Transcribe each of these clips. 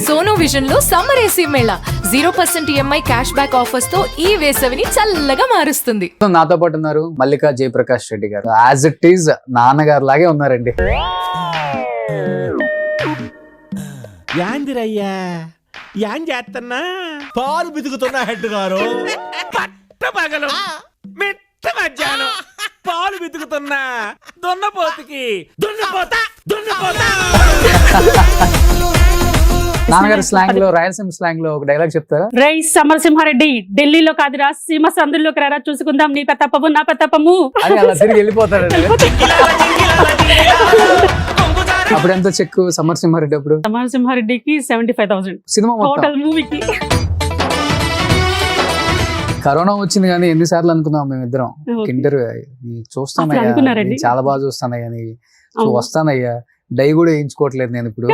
Sono vision లో summer AC Mela 0% EMI cash back offers తో ఈ వేసవిని చల్లగా మారుస్తుంది. నాతో పాటు ఉన్నారు మల్లికా జయప్రకాష్ రెడ్డి గారు. యాజ్ ఇట్ ఈజ్ నాన్నగారు లాగే ఉన్నారండి. యాందిరయ్యా యాం చేస్తున్నా పాలు బితుకుతున్నా హెడ్ గారు పట్ట పగలు మిట్ట మధ్యాహ్నం పాలు బితుకుతున్నా దున్నపోతుకి దున్నపోతా దున్నపోతా. నాన్నగారు స్లాంగ్ లో, రాయలసీమ స్లాంగ్ లో ఒక డైలాగ్ చెప్తారా? రై సమరసింహారెడ్డి, ఢిల్లీలో కాదురా సీమ సందుల్లోకి రారా, చూసుకుందాం నీ పెత్తప్పము నా పెత్తప్పము అని అలా తిరిగి వెళ్ళిపోతాడండి. అప్పుడు ఎంత చెక్కు సమరసింహారెడ్డి? అప్పుడు సమరసింహారెడ్డికి 75,000 సినిమా టోటల్ మూవీకి. కరోనా వచ్చింది కానీ ఎన్నిసార్లు అనుకున్నాం మేమిద్దరం ఇంటర్వ్యూ చూస్తానయ్యా, అనుకున్నారండి. చాలా బాగా చూస్తానయ్యా, నీ వస్తానయ్యా, డై కూడా వేయించుకోవట్లేదు నేను ఇప్పుడు.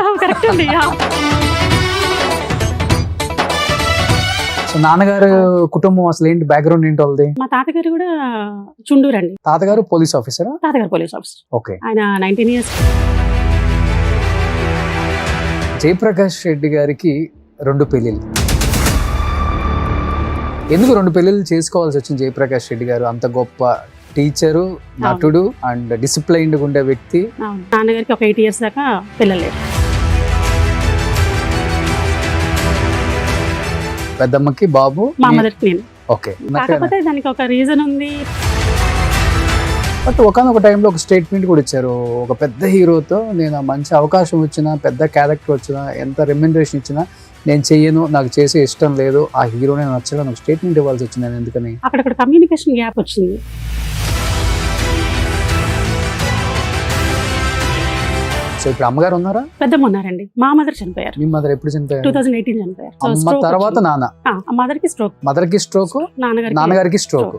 సో నాన్నగారు కుటుంబం అసలు ఏంటి, బ్యాక్గ్రౌండ్ ఏంటి వాళ్ళది? మా తాతగారు కూడా చుండూరు అండి. తాతగారు పోలీస్ ఆఫీసరా? తాతగారు పోలీస్ ఆఫీసర్. ఓకే. ఆయన 19 years. జయప్రకాష్ రెడ్డి గారికి 2 పెళ్ళిళ్ళు. ఎందుకు 2 పెళ్ళిళ్ళు చేసుకోవాల్సి వచ్చింది జయప్రకాష్ రెడ్డి గారు? అంత గొప్ప టీచరు, నటుడు అండ్ డిసిప్లైన్డ్ ఉండే వ్యక్తి. నాన్నగారికి ఒక 8 years దాకా పిల్లలు. పెద్దమ్మకి బాబు, మా మదర్కి నేను. ఓకే. కాకపోతే దానికి ఒక రీజన్ ఉంది. బట్ ఒకనొక టైంలో ఒక స్టేట్మెంట్ కూడా ఇచ్చారు, ఒక పెద్ద హీరోతో నేను మంచి అవకాశం వచ్చినా, పెద్ద క్యారెక్టర్ వచ్చినా, ఎంత రెమ్యునరేషన్ ఇచ్చినా నేను చెయ్యను, నాకు చేసే ఇష్టం లేదు, ఆ హీరోనే నచ్చడం, ఒక స్టేట్మెంట్ ఇవ్వాల్సి వచ్చింది. నేను ఎందుకని అక్కడ కమ్యూనికేషన్ గ్యాప్ వచ్చింది. సో ఇప్పుడు అమ్మగారు ఉన్నారా? పెద్దమ్మ ఉన్నారండి. మా మదర్ చనిపోయారు. మీ మదర్ ఎప్పుడు చనిపోయారు? 2018 చనిపోయారు. అమ్మ తర్వాత నాన్న. మదర్కి స్ట్రోక్. మదర్కి స్ట్రోక్, నాన్నగారికి స్ట్రోక్.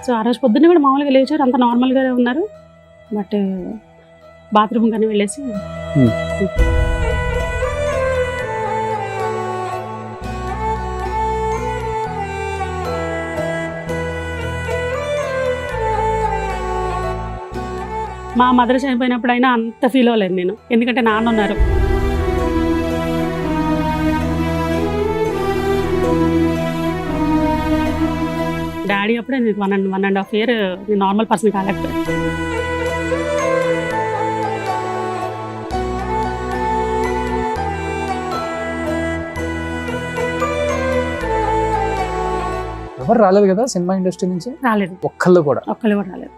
సో ఆ రోజు పొద్దున్నే కూడా మామూలుగా లేచారు, అంత నార్మల్గానే ఉన్నారు. బట్ బాత్రూమ్ కానీ వెళ్ళేసి మా మదర్ చనిపోయినప్పుడు అయినా అంత ఫీల్ అవ్వలేదు నేను, ఎందుకంటే నాన్న ఉన్నారు. డాడీ అప్పుడే నేను 1.5 year నార్మల్ పర్సన్ కాలేకపోయాను. ఎవరు రాలేదు కదా సినిమా ఇండస్ట్రీ నుంచి? రాలేదు, ఒక్కళ్ళు కూడా రాలేదు.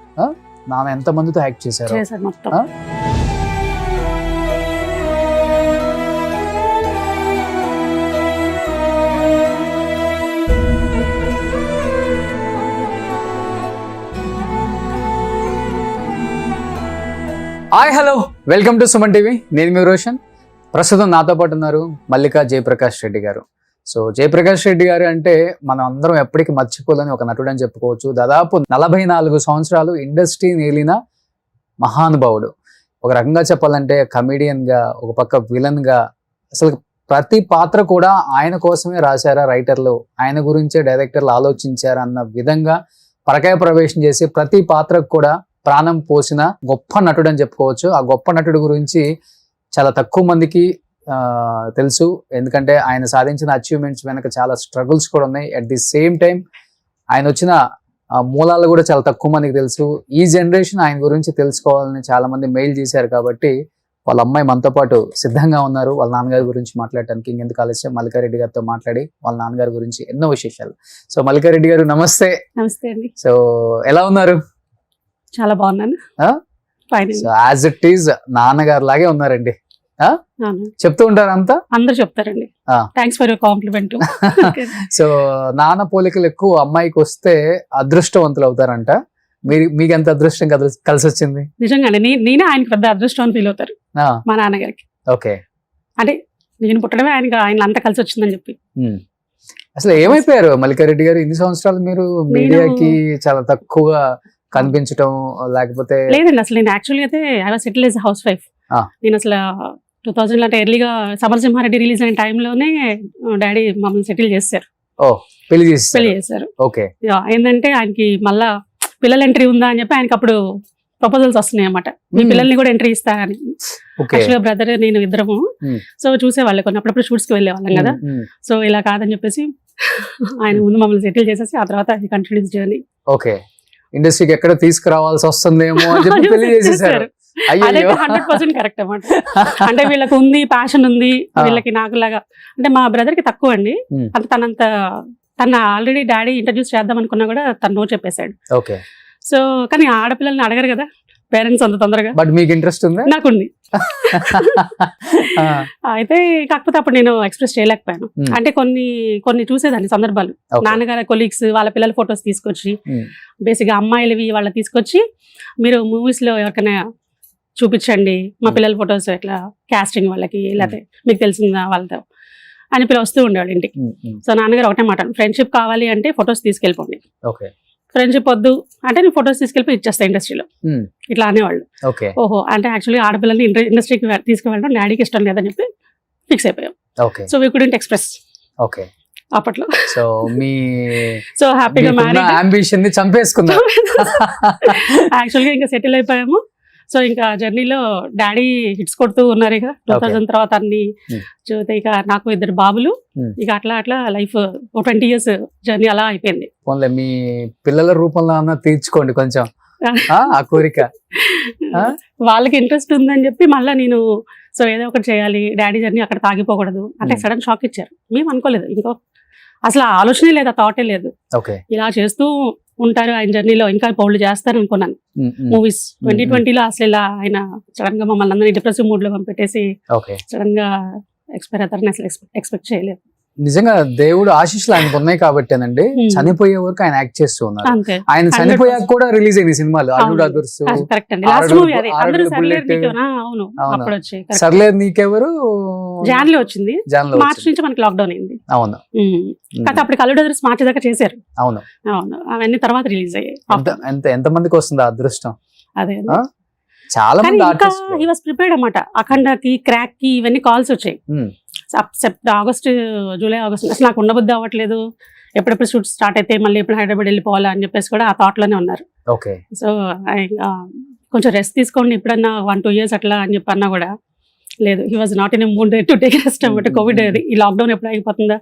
నాన్న ఎంత మందితో యాక్ట్ చేశారు మొత్తం. Hi hello, welcome to Suman TV. నేను మీ రోషన్. ప్రస్తుతం నాతో పాటు ఉన్నారు మల్లికా జయప్రకాష్ రెడ్డి గారు. సో జయప్రకాష్ రెడ్డి గారు అంటే మనం అందరం ఎప్పటికీ మర్చిపోలేని ఒక నటుడు అని చెప్పుకోవచ్చు. దాదాపు 44 సంవత్సరాలు ఇండస్ట్రీని ఏలిన మహానుభావుడు. ఒక రకంగా చెప్పాలంటే కమెడియన్గా, ఒక పక్క విలన్గా, అసలు ప్రతి పాత్ర కూడా ఆయన కోసమే రాశారా రైటర్లు, ఆయన గురించే డైరెక్టర్లు ఆలోచించారా అన్న విధంగా పరకాయ ప్రవేశం చేసి ప్రతి పాత్రకు కూడా ప్రాణం పోసిన గొప్ప నటుడు అని చెప్పుకోవచ్చు. ఆ గొప్ప నటుడు గురించి చాలా తక్కువ మందికి తెలుసు, ఎందుకంటే ఆయన సాధించిన అచీవ్మెంట్స్ వెనక చాలా స్ట్రగుల్స్ కూడా ఉన్నాయి. అట్ ది సేమ్ టైం ఆయన వచ్చిన మూలాలు కూడా చాలా తక్కువ మందికి తెలుసు. ఈ జనరేషన్ ఆయన గురించి తెలుసుకోవాలని చాలా మంది మెయిల్ చేశారు, కాబట్టి వాళ్ళ అమ్మాయి మనతో పాటు సిద్ధంగా ఉన్నారు వాళ్ళ నాన్నగారి గురించి మాట్లాడటానికి. ఇంకెందుకు ఆలస్యం, మల్లికారెడ్డి గారితో మాట్లాడి వాళ్ళ నాన్నగారి గురించి ఎన్నో విశేషాలు. సో మల్లికారెడ్డి గారు నమస్తే. నమస్తే అండి. సో ఎలా ఉన్నారు? చాలా బాగున్నాను. సో యాజ్ ఇట్ ఈజ్ నాన్నగారు లాగే ఉన్నారండి. చెప్తూ ఉంటారు అంతా, అందరు చెప్తారండి. Thanks for your compliment. So నాన్న పోలికలు ఎక్కువ అమ్మాయికి వస్తే అదృష్టవంతులు అవుతారంట. మీకు ఎంత అదృష్టం కలిసి వచ్చింది? నిజంగానే నేనే ఆయనకి పెద్ద అదృష్టం అని ఫీల్ అవుతారు మా నాన్నగారికి. ఓకే. అంటే నేను పుట్టడమే ఆయన అంతా కలిసి వచ్చిందని చెప్పి. అసలు ఏమైపోయారు మల్లికారెడ్డి గారు? ఇన్ని సంవత్సరాలు మీరు మీడియాకి చాలా తక్కువగా కనిపించటం, లేకపోతే? లేదండి, అసలు నేను యాక్చువల్గా అయితే I was settle as house wife. నేను అసలు 2000 అంటే ఎర్లీగా సమరసింహారెడ్డి రిలీజ్ అయిన టైంలోనే డాడీ మమ్మల్ని సెటిల్ చేశారు. పెళ్లి చేశారు. చేశారు. ఓకే. ఏంటంటే ఆయనకి మళ్ళా పిల్లల ఎంట్రీ ఉందా అని చెప్పి ఆయనకి అప్పుడు ప్రపోజల్స్ వస్తున్నాయి అన్నమాట, మీ పిల్లల్ని కూడా ఎంట్రీ ఇస్తారని. ఓకే యాక్చువల్గా బ్రదర్ నేను ఇద్దరము సో చూసేవాళ్ళు, కొన్ని అప్పుడప్పుడు షూట్స్ కి వెళ్ళేవాళ్ళం కదా. సో ఇలా కాదని చెప్పేసి ఆయన ముందు మమ్మల్ని సెటిల్ చేసేసి ఆ తర్వాత కంటిన్యూస్ జర్నీ. ఓకే, ఇండస్ట్రీకి ఎక్కడ తీసుకురావాల్సి వస్తుందేమో అని చెప్పి పెళ్లి చేసేసారు. అదైతే 100% కరెక్ట్ అన్నమాట. అంటే వీళ్ళకి ఉంది, ప్యాషన్ ఉంది, వీళ్ళకి నాకులాగా. అంటే మా బ్రదర్ కి తక్కువ అండి, అంటే తన ఆల్రెడీ డాడీ ఇంట్రడ్యూస్ చేద్దాం అనుకున్నా కూడా తను నో చెప్పేశాడు. ఓకే, సో కానీ ఆడపిల్లల్ని అడగరు కదా పేరెంట్స్ అంత తొందరగా. బట్ మీకు ఇంట్రెస్ట్ ఉందా? నాకుంది. అయితే కాకపోతే అప్పుడు నేను ఎక్స్ప్రెస్ చేయలేకపోయాను. అంటే కొన్ని చూసేదాన్ని సందర్భాలు, నాన్నగారి కొలీగ్స్ వాళ్ళ పిల్లల ఫొటోస్ తీసుకొచ్చి, బేసిక్ గా అమ్మాయిలవి వాళ్ళ తీసుకొచ్చి, మీరు మూవీస్ లో ఎవరికైనా చూపించండి మా పిల్లల ఫొటోస్ ఎట్లా కాస్టింగ్ వాళ్ళకి, లేకపోతే మీకు తెలిసిందా వాళ్ళతో అని పిల్లలు వస్తూ ఉండేవాళ్ళు ఇంటికి. సో నాన్నగారు ఒకటే మాట, ఫ్రెండ్షిప్ కావాలి అంటే ఫొటోస్ తీసుకెళ్ళిపోండి, ఫ్రెండ్షిప్ వద్దు అంటే నేను ఫొటోస్ తీసుకెళ్ళి ఇచ్చేస్తా ఇండస్ట్రీలో, ఇట్లా అనేవాళ్ళు. ఓహో, అంటే యాక్చువల్లీ ఆడపిల్లల్ని ఇండస్ట్రీకి తీసుకువెళ్ళడం డాడీకి ఇష్టం లేదని చెప్పి ఫిక్స్ అయిపోయాం. సో వీ కుడెంట్ ఎక్స్ప్రెస్ అప్పట్లో. సో హ్యాపీగా అంబిషన్ ని చంపేసుకున్నారు. యాక్చువల్గా ఇంకా సెటిల్ అయిపోయాము. సో ఇంకా జర్నీలో డాడీ హిట్స్ కొడుతూ ఉన్నారు. ఇక 2000 తర్వాత అన్ని చూస్తే ఇక నాకు 2 బాబులు, ఇక అట్లా లైఫ్ 20 years జర్నీ అలా అయిపోయింది. మీ పిల్లల రూపంలో అన్న తీర్చుకోండి కొంచెం ఆ కోరిక. వాళ్ళకి ఇంట్రెస్ట్ ఉందని చెప్పి మళ్ళీ నేను సో ఏదో ఒకటి చేయాలి, డాడీ జర్నీ అక్కడ తాగిపోకూడదు అంటే సడన్ షాక్ ఇచ్చారు. మేము అనుకోలేదు, ఇంకో అసలు ఆలోచనే లేదు, ఆ థాటే లేదు. ఇలా చేస్తూ ఉంటారు ఆయన జర్నీలో, ఇంకా పౌళ్ళు చేస్తారు అనుకున్నాను. మూవీస్ 2020లో అసలు ఇలా ఆయన సడన్ గా మమ్మల్ని అందరినీ డిప్రెసివ్ మూడ్ లో పంపెట్టేసి సడన్ గా ఎక్స్పైర్ అవుతారని అసలు ఎక్స్పెక్ట్ చేయలేదు. నిజంగా దేవుడు ఆశీస్సులు ఆయనకు ఉన్నాయి కాబట్టేనండి చనిపోయే వరకు ఆయన యాక్ట్ చేస్తూ ఉన్నారు. ఆయన చనిపోయాక కూడా రిలీజ్ అయింది సినిమాలు. అల్లుడు అదుర్స్, సర్లేదు నీకెవరు జాన్లో వచ్చింది, మార్చి నుంచి మనకి లాక్డౌన్ అయింది. అవును, కాకపోతే అప్పటికి అల్లుడు అదుర్స్ మార్చి దాకా చేశారు. అవును అవును, అవన్నీ తర్వాత రిలీజ్ అయ్యాయి. ఎంత మందికి వస్తుంది అదృష్టం? అదే చాలా మంది హీ వాస్ ప్రిపేర్డ్ అన్నమాట. అఖండకి, క్రాక్ కి ఇవన్నీ కాల్స్ వచ్చాయి. ఆగస్ట్, జూలై, ఆగస్ట్ అసలు నాకు ఉండబుద్ధి అవ్వట్లేదు, ఎప్పుడెప్పుడు షూట్ స్టార్ట్ అయితే మళ్ళీ ఎప్పుడు హైదరాబాద్ వెళ్ళిపోవాలా అని చెప్పేసి కూడా ఆ థాట్ లోనే ఉన్నారు. సో కొంచెం రెస్ట్ తీసుకోండి ఎప్పుడన్నా 1-2 years అట్లా అని చెప్పి అన్నా కూడా లేదు. He was not in mood to take rest అన్నమాట. కోవిడ్ ఈ లాక్డౌన్ ఎప్పుడు అయిపోతుందా,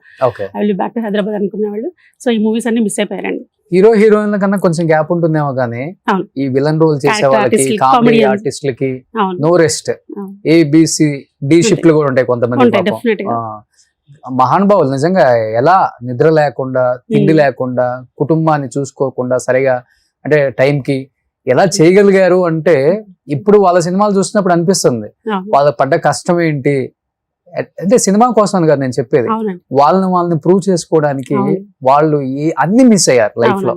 I will back to Hyderabad అనుకునేవాళ్ళు. సో ఈ మూవీస్ అన్ని మిస్ అయిపోయారండి. హీరో హీరోయిన్ల కన్నా కొంచెం గ్యాప్ ఉంటుందేమో కానీ ఈ విలన్ రోల్ చేసే వాళ్ళకి, కామెడీ ఆర్టిస్టులకి నో రెస్ట్. ABCD షిఫ్ట్లు కూడా ఉంటాయి కొంతమంది. మహానుభావులు నిజంగా ఎలా నిద్ర లేకుండా, తిండి లేకుండా, కుటుంబాన్ని చూసుకోకుండా సరిగా అంటే టైంకి ఎలా చేయగలిగారు అంటే ఇప్పుడు వాళ్ళ సినిమాలు చూసినప్పుడు అనిపిస్తుంది వాళ్ళ పడ్డ కష్టం ఏంటి. అంటే సినిమా కోసం కాదు నేను చెప్పేది, వాళ్ళని ప్రూవ్ చేసుకోవడానికి వాళ్ళు అన్ని మిస్ అయ్యారు లైఫ్ లో.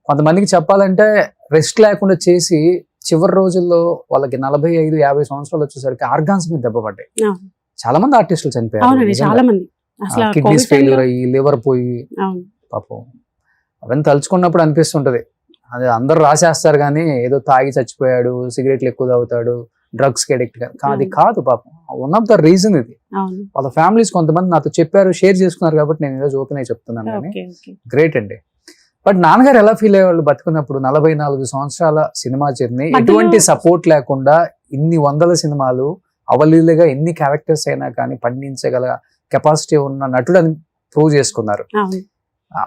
కొంతమందికి చెప్పాలంటే రెస్ట్ లేకుండా చేసి చివరి రోజుల్లో వాళ్ళకి 45-50 సంవత్సరాలు వచ్చేసరికి ఆర్గాన్స్ మీద దెబ్బ పడ్డాయి. చాలా మంది ఆర్టిస్టులు చనిపోయారు, కిడ్నీస్ ఫెయిల్యూర్ అయ్యి, లివర్ పోయి. పాపం అవన్నీ తలుచుకున్నప్పుడు అనిపిస్తుంటది అది అందరు రాసేస్తారు కానీ ఏదో తాగి చచ్చిపోయాడు, సిగరెట్లు ఎక్కువ తాగుతాడు, డ్రగ్స్ కి అడిక్ట్ కాదు కాదు పాపం. వన్ ఆఫ్ ద రీజన్ ఇది. వాళ్ళ ఫ్యామిలీస్ కొంతమంది నాతో చెప్పారు, షేర్ చేసుకున్నారు కాబట్టి నేను ఈరోజు ఓపెన్ అయి చెప్తున్నాను. కానీ గ్రేట్ అండి. బట్ నాన్నగారు ఎలా ఫీల్ అయ్యేవాళ్ళు బతుకున్నప్పుడు? 44 సంవత్సరాల సినిమా జర్నీ, ఎటువంటి సపోర్ట్ లేకుండా ఇన్ని 100 సినిమాలు అవలీలుగా ఎన్ని క్యారెక్టర్స్ అయినా కానీ పండించగల కెపాసిటీ ఉన్న నటుడు అని ప్రూవ్ చేసుకున్నారు.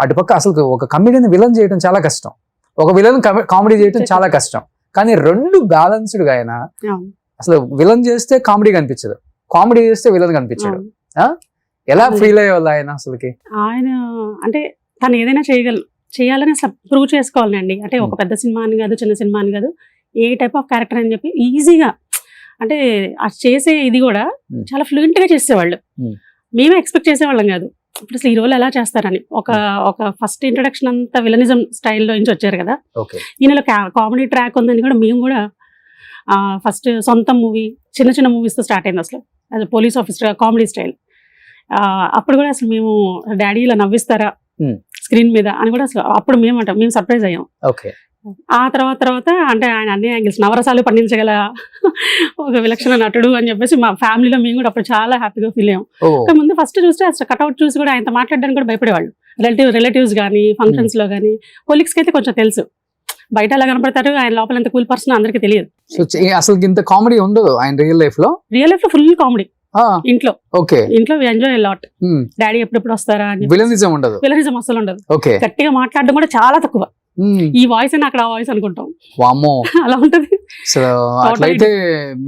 అటుపక్క అసలు ఒక కమెడీని విలన్ చేయడం చాలా కష్టం, ఒక విలన్ కామెడీ చేయడం చాలా కష్టం. కానీ 2 బ్యాలెన్స్డ్ గా ఆయన అసలు విలన్ చేస్తే కామెడీ కనిపించదు, కామెడీ చేస్తే విలన్ కనిపించదు. ఎలా ఫీల్ అయ్యేవాళ్ళు ఆయన అసలుకి? ఆయన అంటే తను ఏదైనా చేయాలని అసలు ప్రూవ్ చేసుకోవాలండి. అంటే ఒక పెద్ద సినిమా అని కాదు, చిన్న సినిమా అని కాదు, ఏ టైప్ ఆఫ్ క్యారెక్టర్ అని చెప్పి ఈజీగా అంటే చేసే ఇది కూడా చాలా ఫ్లూయెంట్ గా చేసేవాళ్ళు. మేమే ఎక్స్పెక్ట్ చేసేవాళ్ళం కాదు ఇప్పుడు అసలు ఈ రోల్ ఎలా చేస్తారని. ఒక ఫస్ట్ ఇంట్రడక్షన్ అంతా విలనిజం స్టైల్లో నుంచి వచ్చారు కదా, ఈయనలో కామెడీ ట్రాక్ ఉందని కూడా మేము కూడా ఫస్ట్ సొంత మూవీ, చిన్న మూవీస్ తో స్టార్ట్ అయింది అసలు. As police officer comedy style. అప్పుడు కూడా అసలు మేము డాడీ ఇలా నవ్విస్తారా స్క్రీన్ మీద అని కూడా అసలు అప్పుడు మేము సర్ప్రైజ్ అయ్యాం. ఆ తర్వాత అంటే ఆయన అన్ని యాంగిల్స్ నవరసాలు పండించగల ఒక విలక్షణ నటుడు అని చెప్పేసి మా ఫ్యామిలీలో మేము కూడా అప్పుడు చాలా హ్యాపీగా ఫీల్ అయ్యాం. ముందు ఫస్ట్ చూస్తే అసలు కట్అవుట్ చూసి కూడా ఆయనతో మాట్లాడడానికి కూడా భయపడేవాళ్ళు. రిలేటివ్స్ కానీ, ఫంక్షన్స్ లో కానీ, కొలీగ్స్కి అయితే కొంచెం తెలుసు బయట అలా కనపడతారు, ఆయన లోపల ఎంత కూల్ పర్సన్ అందరికీ తెలియదు. సో అసలు ఇంత కామెడీ ఉండదు ఆయన రియల్ లైఫ్ లో. రియల్ లైఫ్ లో ఫుల్ కామెడీ. ఇంట్లో ఓకే, ఇంట్లో ఎంజాయ్ లాట్. డాడీ ఎప్పుడెప్పుడు వస్తారా అని. విలనిజం ఉండదు. విలనిజం అసలు ఉండదు. ఓకే, గట్టిగా మాట్లాడడం కూడా చాలా తక్కువ. ఈ వాయిస్ అని అక్కడ ఆ వాయిస్ అనుకుంటాం. వామ్మో, అలా ఉంటది. సో అట్లయితే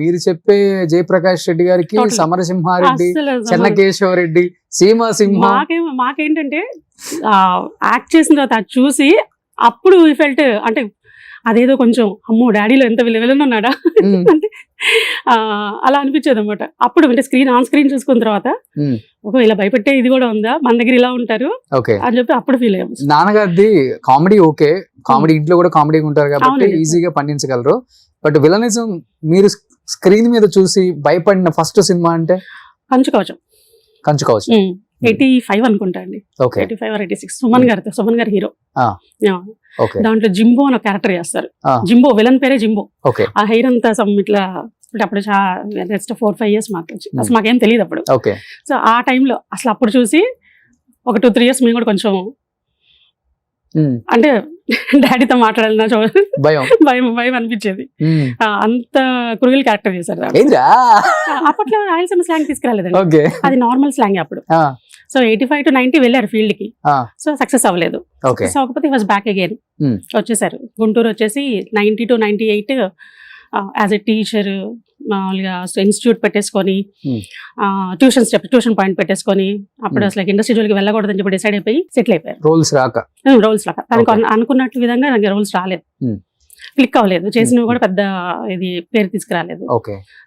మీరు చెప్పే జయప్రకాష్ రెడ్డి గారికి సమరసింహారెడ్డి, చెన్నకేశవరెడ్డి, సీమాసింహ మాకేంటంటే యాక్ట్ చేసిన తర్వాత అది చూసి అప్పుడు ఫెల్ట్ అంటే అదేదో కొంచెం అమ్మో డాడీలో ఎంత విలువలను ఉన్నాడా అంటే అలా అనిపించేది అనమాట. అప్పుడు అంటే ఆన్ స్క్రీన్ చూసుకున్న తర్వాత ఇలా భయపెట్టే ఇది కూడా ఉందా, మన దగ్గర ఇలా ఉంటారు అని చెప్పి అప్పుడు ఫీల్ అయ్యాము. నాన్నగారిది కామెడీ ఓకే, కామెడీ ఇంట్లో కూడా కామెడీ ఉంటారు కాబట్టి ఈజీగా పండించగలరు. బట్ విలనిజం మీరు స్క్రీన్ మీద చూసి భయపడిన ఫస్ట్ సినిమా అంటే కంచుకవచం. 85 అనుకుంటా అండి, 85 or 86. సుమన్ గారి హీరో. దాంట్లో జింబో అని క్యారెక్టర్ చేస్తారు. జింబో విలన్ పేరే జింబో. ఆ హెయిర్ అంతా ఇట్లా అప్పుడు నెక్స్ట్ 4-5 years మాకు అసలు మాకేం తెలియదు అప్పుడు. సో ఆ టైంలో అసలు అప్పుడు చూసి ఒక 2-3 years మేము కూడా కొంచెం అంటే డాడీతో మాట్లాడాలన్నా భయం అనిపించేది. అంత క్రూయల్ క్యారెక్టర్ చేశారు. అప్పట్లో రాయలసీమ స్లాంగ్ తీసుకురాలేదండి, అది నార్మల్ స్లాంగ్ అప్పుడు. సో 85 to 90 వెళ్ళారు ఫీల్డ్ కి. సో సక్సెస్ అవ్వలేదు. సో కాకపోతే వాజ్ బ్యాక్ అగైన్ వచ్చేసారు. గుంటూరు వచ్చేసి 90 to 98 యాజ్ ఎ టీచర్ మామూలుగా ఇన్స్టిట్యూట్ పెట్టేసుకొని ట్యూషన్ పాయింట్ పెట్టేసుకొని అప్పుడు అసలు ఇండస్ట్రీ జోలికి వెళ్ళకూడదని చెప్పి డిసైడ్ అయిపోయి సెటిల్ అయిపోయారు. రోల్స్ రాక తనకు అనుకున్నట్టు విధంగా నాకు రోల్స్ రాలేదు, క్లిక్ అవ్వలేదు, చేసినవి కూడా పెద్ద ఇది పేరు తీసుకురాలేదు.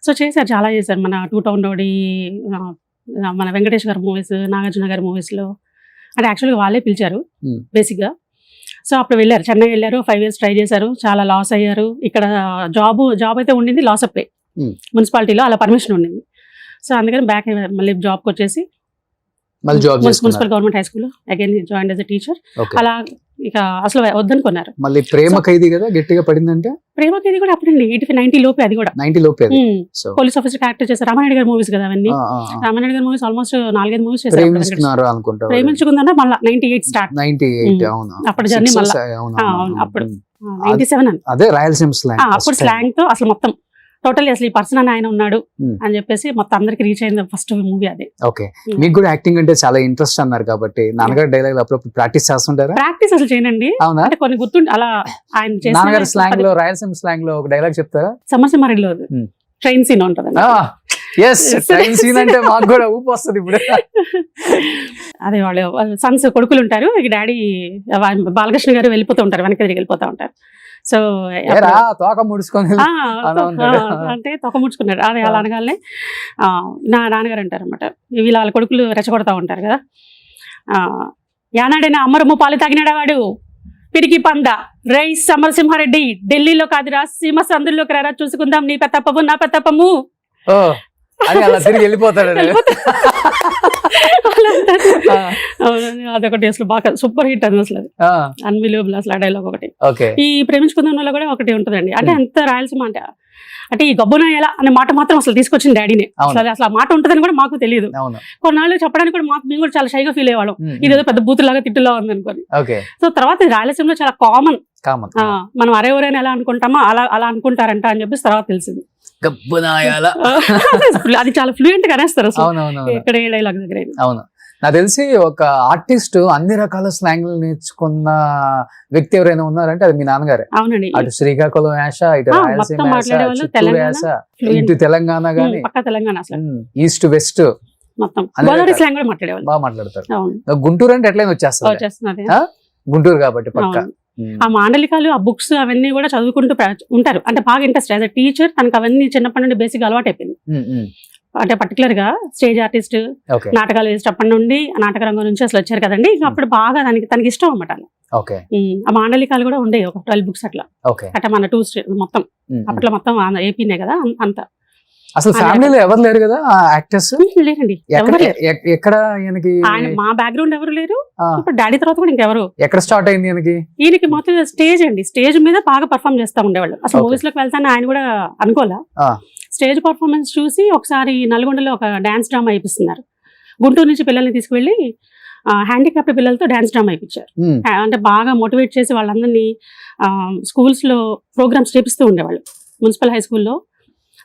సో చేశారు, చాలా చేశారు. మన 2 Town Rowdy, మన వెంకటేష్ గారి మూవీస్, నాగార్జున గారి మూవీస్ లో అంటే యాక్చువల్గా వాళ్ళే పిలిచారు బేసిక్ గా. సో అప్పుడు వెళ్ళారు, చెన్నై వెళ్ళారు, 5 years ట్రై చేశారు, చాలా లాస్ అయ్యారు. ఇక్కడ జాబ్ అయితే ఉండింది, లాస్ అప్ మున్సిపాలిటీలో అలా పర్మిషన్ ఉండింది. సో అందుకని బ్యాక్ మళ్ళీ జాబ్కి వచ్చేసి municipal government high school again join as a teacher. అలా ఇక అసలు వద్దనుకున్నారు. మళ్ళీ ప్రేమ ఖైదీ కదా గట్టిగా పడిందంటే, ప్రేమ ఖైదీ కూడా అప్పుడు 90 లోపే, అది కూడా 90 లోపే. పోలీస్ ఆఫీసర్ క్యారెక్టర్ చేశారు. రామానాయుడు గారి మూవీస్ కదా అవన్నీ. రామానాయుడు గారి మూవీస్ ఆల్మోస్ట్ 4-5 మూవీస్ చేశారు. ప్రేమించుకుందా మళ్ళీ 98 స్టార్ట్. 98 అవును, అప్పుడు జర్నీ మళ్ళీ అప్పుడు 97 అదే రాయలసీమ స్లాంగ్. అప్పుడు స్లాంగ్ తో అసలు మొత్తం టోటల్లీ అసలు ఈ పర్సన్ అని ఆయన ఉన్నాడు అని చెప్పేసి మొత్తం అందరికి రీచ్ అయింది ఫస్ట్ మూవీ అదే. ఓకే, మీకు కూడా యాక్టింగ్ అంటే చాలా ఇంట్రెస్ట్ అన్నారు కాబట్టి నాన్నగారు డైలాగ్ అప్పుడప్పుడు ప్రాక్టీస్ చేస్తుంటారా? ప్రాక్టీస్ అసలు చేయనండి, అంటే కొన్ని గుర్తుండి అలా ఆయన నాన్నగారి స్లాంగ్ లో, రాయలసీమ స్లాంగ్ లో ఒక డైలాగ్ చెప్తారా? సమరసింహారెడ్డిలో ట్రైన్ సీన్ ఉంటది. ట్రైన్ సీన్ అంటే మాకు కూడా ఊపు వస్తుంది ఇప్పుడు. అదే వాళ్ళు సన్స్ కొడుకులు ఉంటారు, డాడీ బాలకృష్ణ గారు వెళ్ళిపోతూ ఉంటారు, వెనక్కి తిరిగి వెళ్ళిపోతా ఉంటారు. సో తోక ముడుచుకొని అంటే తోక ముడుచుకున్నారు. అదే అలా అనగానే నా నాన్నగారు అంటారు అనమాట, వీళ్ళ వాళ్ళ కొడుకులు రెచ్చగొడతా ఉంటారు కదా, యానాడైనా అమ్మరమ్ము పాలు తాగినాడా వాడు పిరికి పంద రైస్ సమరసింహారెడ్డి, ఢిల్లీలో కాదురా సీమ సందుల్లోకి రారా చూసుకుందాం నీ పెత్తప్పము నా పెత్తప్పము తిరిగి వెళ్ళిపోతాడు. అదొకటి అసలు బాగా సూపర్ హిట్ అది, అసలు అన్బిలీవబుల్ అసలు ఆ డైలాగ్ ఒకటి. ఈ ప్రేమించుకుందాంలో కూడా ఒకటి ఉంటదండి, అంటే ఎంత రాయలసీమ అంటే ఈ గబ్బున ఎలా అనే మాట మాత్రం అసలు తీసుకొచ్చింది డాడీనే. అసలు ఆ మాట ఉంటదని కూడా మాకు తెలియదు. కొన్నాళ్ళు చెప్పడానికి కూడా మేము కూడా చాలా షైగా ఫీల్ అయ్యేవాళ్ళం, ఇదేదో పెద్ద బూతులాగా తిట్టులా ఉంది అనుకోని. సో తర్వాత రాయలసీమలో చాలా కామన్, మనం అరేవరైనా ఎలా అనుకుంటామో అలా అనుకుంటారంట అని చెప్పేసి తర్వాత తెలిసింది. అది చాలా ఫ్లూయెంట్ గా అనేస్తారు అసలు ఎక్కడ ఏ డైలాగ్ దగ్గర. అవును, నాకు తెలిసి ఒక ఆర్టిస్ట్ అన్ని రకాల స్లాంగ్లు నేర్చుకున్న వ్యక్తి ఎవరైనా ఉన్నారంటే అది మీ నాన్నగారే. అవునండి, అటు శ్రీకాకుళం యాస, ఇటు రాయలసీమ యాస, ఇటు తెలంగాణ గానీ ఈస్ట్ వెస్ట్ మొత్తం గోదావరి స్లాంగ్ కూడా మాట్లాడేవాళ్ళు, బాగా మాట్లాడతారు. గుంటూరు అంటే ఎట్లయినా వచ్చేస్తారు, గుంటూరు కాబట్టి పక్క. ఆ మాండలికాలు, ఆ బుక్స్ అవన్నీ కూడా చదువుకుంటూ ఉంటారు, అంటే బాగా ఇంట్రెస్ట్. యాజ్ అ టీచర్ తనకు అవన్నీ చిన్నప్పటి నుండి బేసిక్ అలవాటు అయిపోయింది. అంటే పర్టికులర్ గా స్టేజ్ ఆర్టిస్ట్, నాటకాలు వేసేటప్పటి నుండి నాటక రంగం నుంచి అసలు వచ్చారు కదండి, అప్పుడు బాగా తనకి ఇష్టం అన్నమాట. ఆ మాండలికాలు కూడా ఉండేవి ఒక 12 books అట్లా. అంటే మన 2 states మొత్తం అప్పట్లో మొత్తం ఏపీనే కదా అంతా. అసలు ఫ్యామిలీలో ఎవరు లేరు కదా యాక్టర్స్? లేరండి, ఎక్కడ మా బ్యాక్గ్రౌండ్ ఎవరు లేరు. ఇప్పుడు డాడీ తర్వాత కూడా ఇంకెవరు. ఎక్కడ స్టార్ట్ అయింది ఈయనకి మొత్తం స్టేజ్ అండి, స్టేజ్ మీద బాగా పర్ఫామ్ చేస్తా ఉండేవాళ్ళు. అసలు మూవీస్ లోకి వెళ్తాను ఆయన కూడా అనుకోలే. స్టేజ్ పర్ఫార్మెన్స్ చూసి ఒకసారి నల్గొండలో ఒక డాన్స్ డ్రామా అయిపిస్తున్నారు. గుంటూరు నుంచి పిల్లల్ని తీసుకువెళ్ళి హ్యాండిక్యాప్డ్ పిల్లలతో డాన్స్ డ్రామా ఇప్పించారు. అంటే బాగా మోటివేట్ చేసి వాళ్ళందరినీ స్కూల్స్లో ప్రోగ్రామ్స్ చేపిస్తూ ఉండేవాళ్ళు. మున్సిపల్ హై స్కూల్లో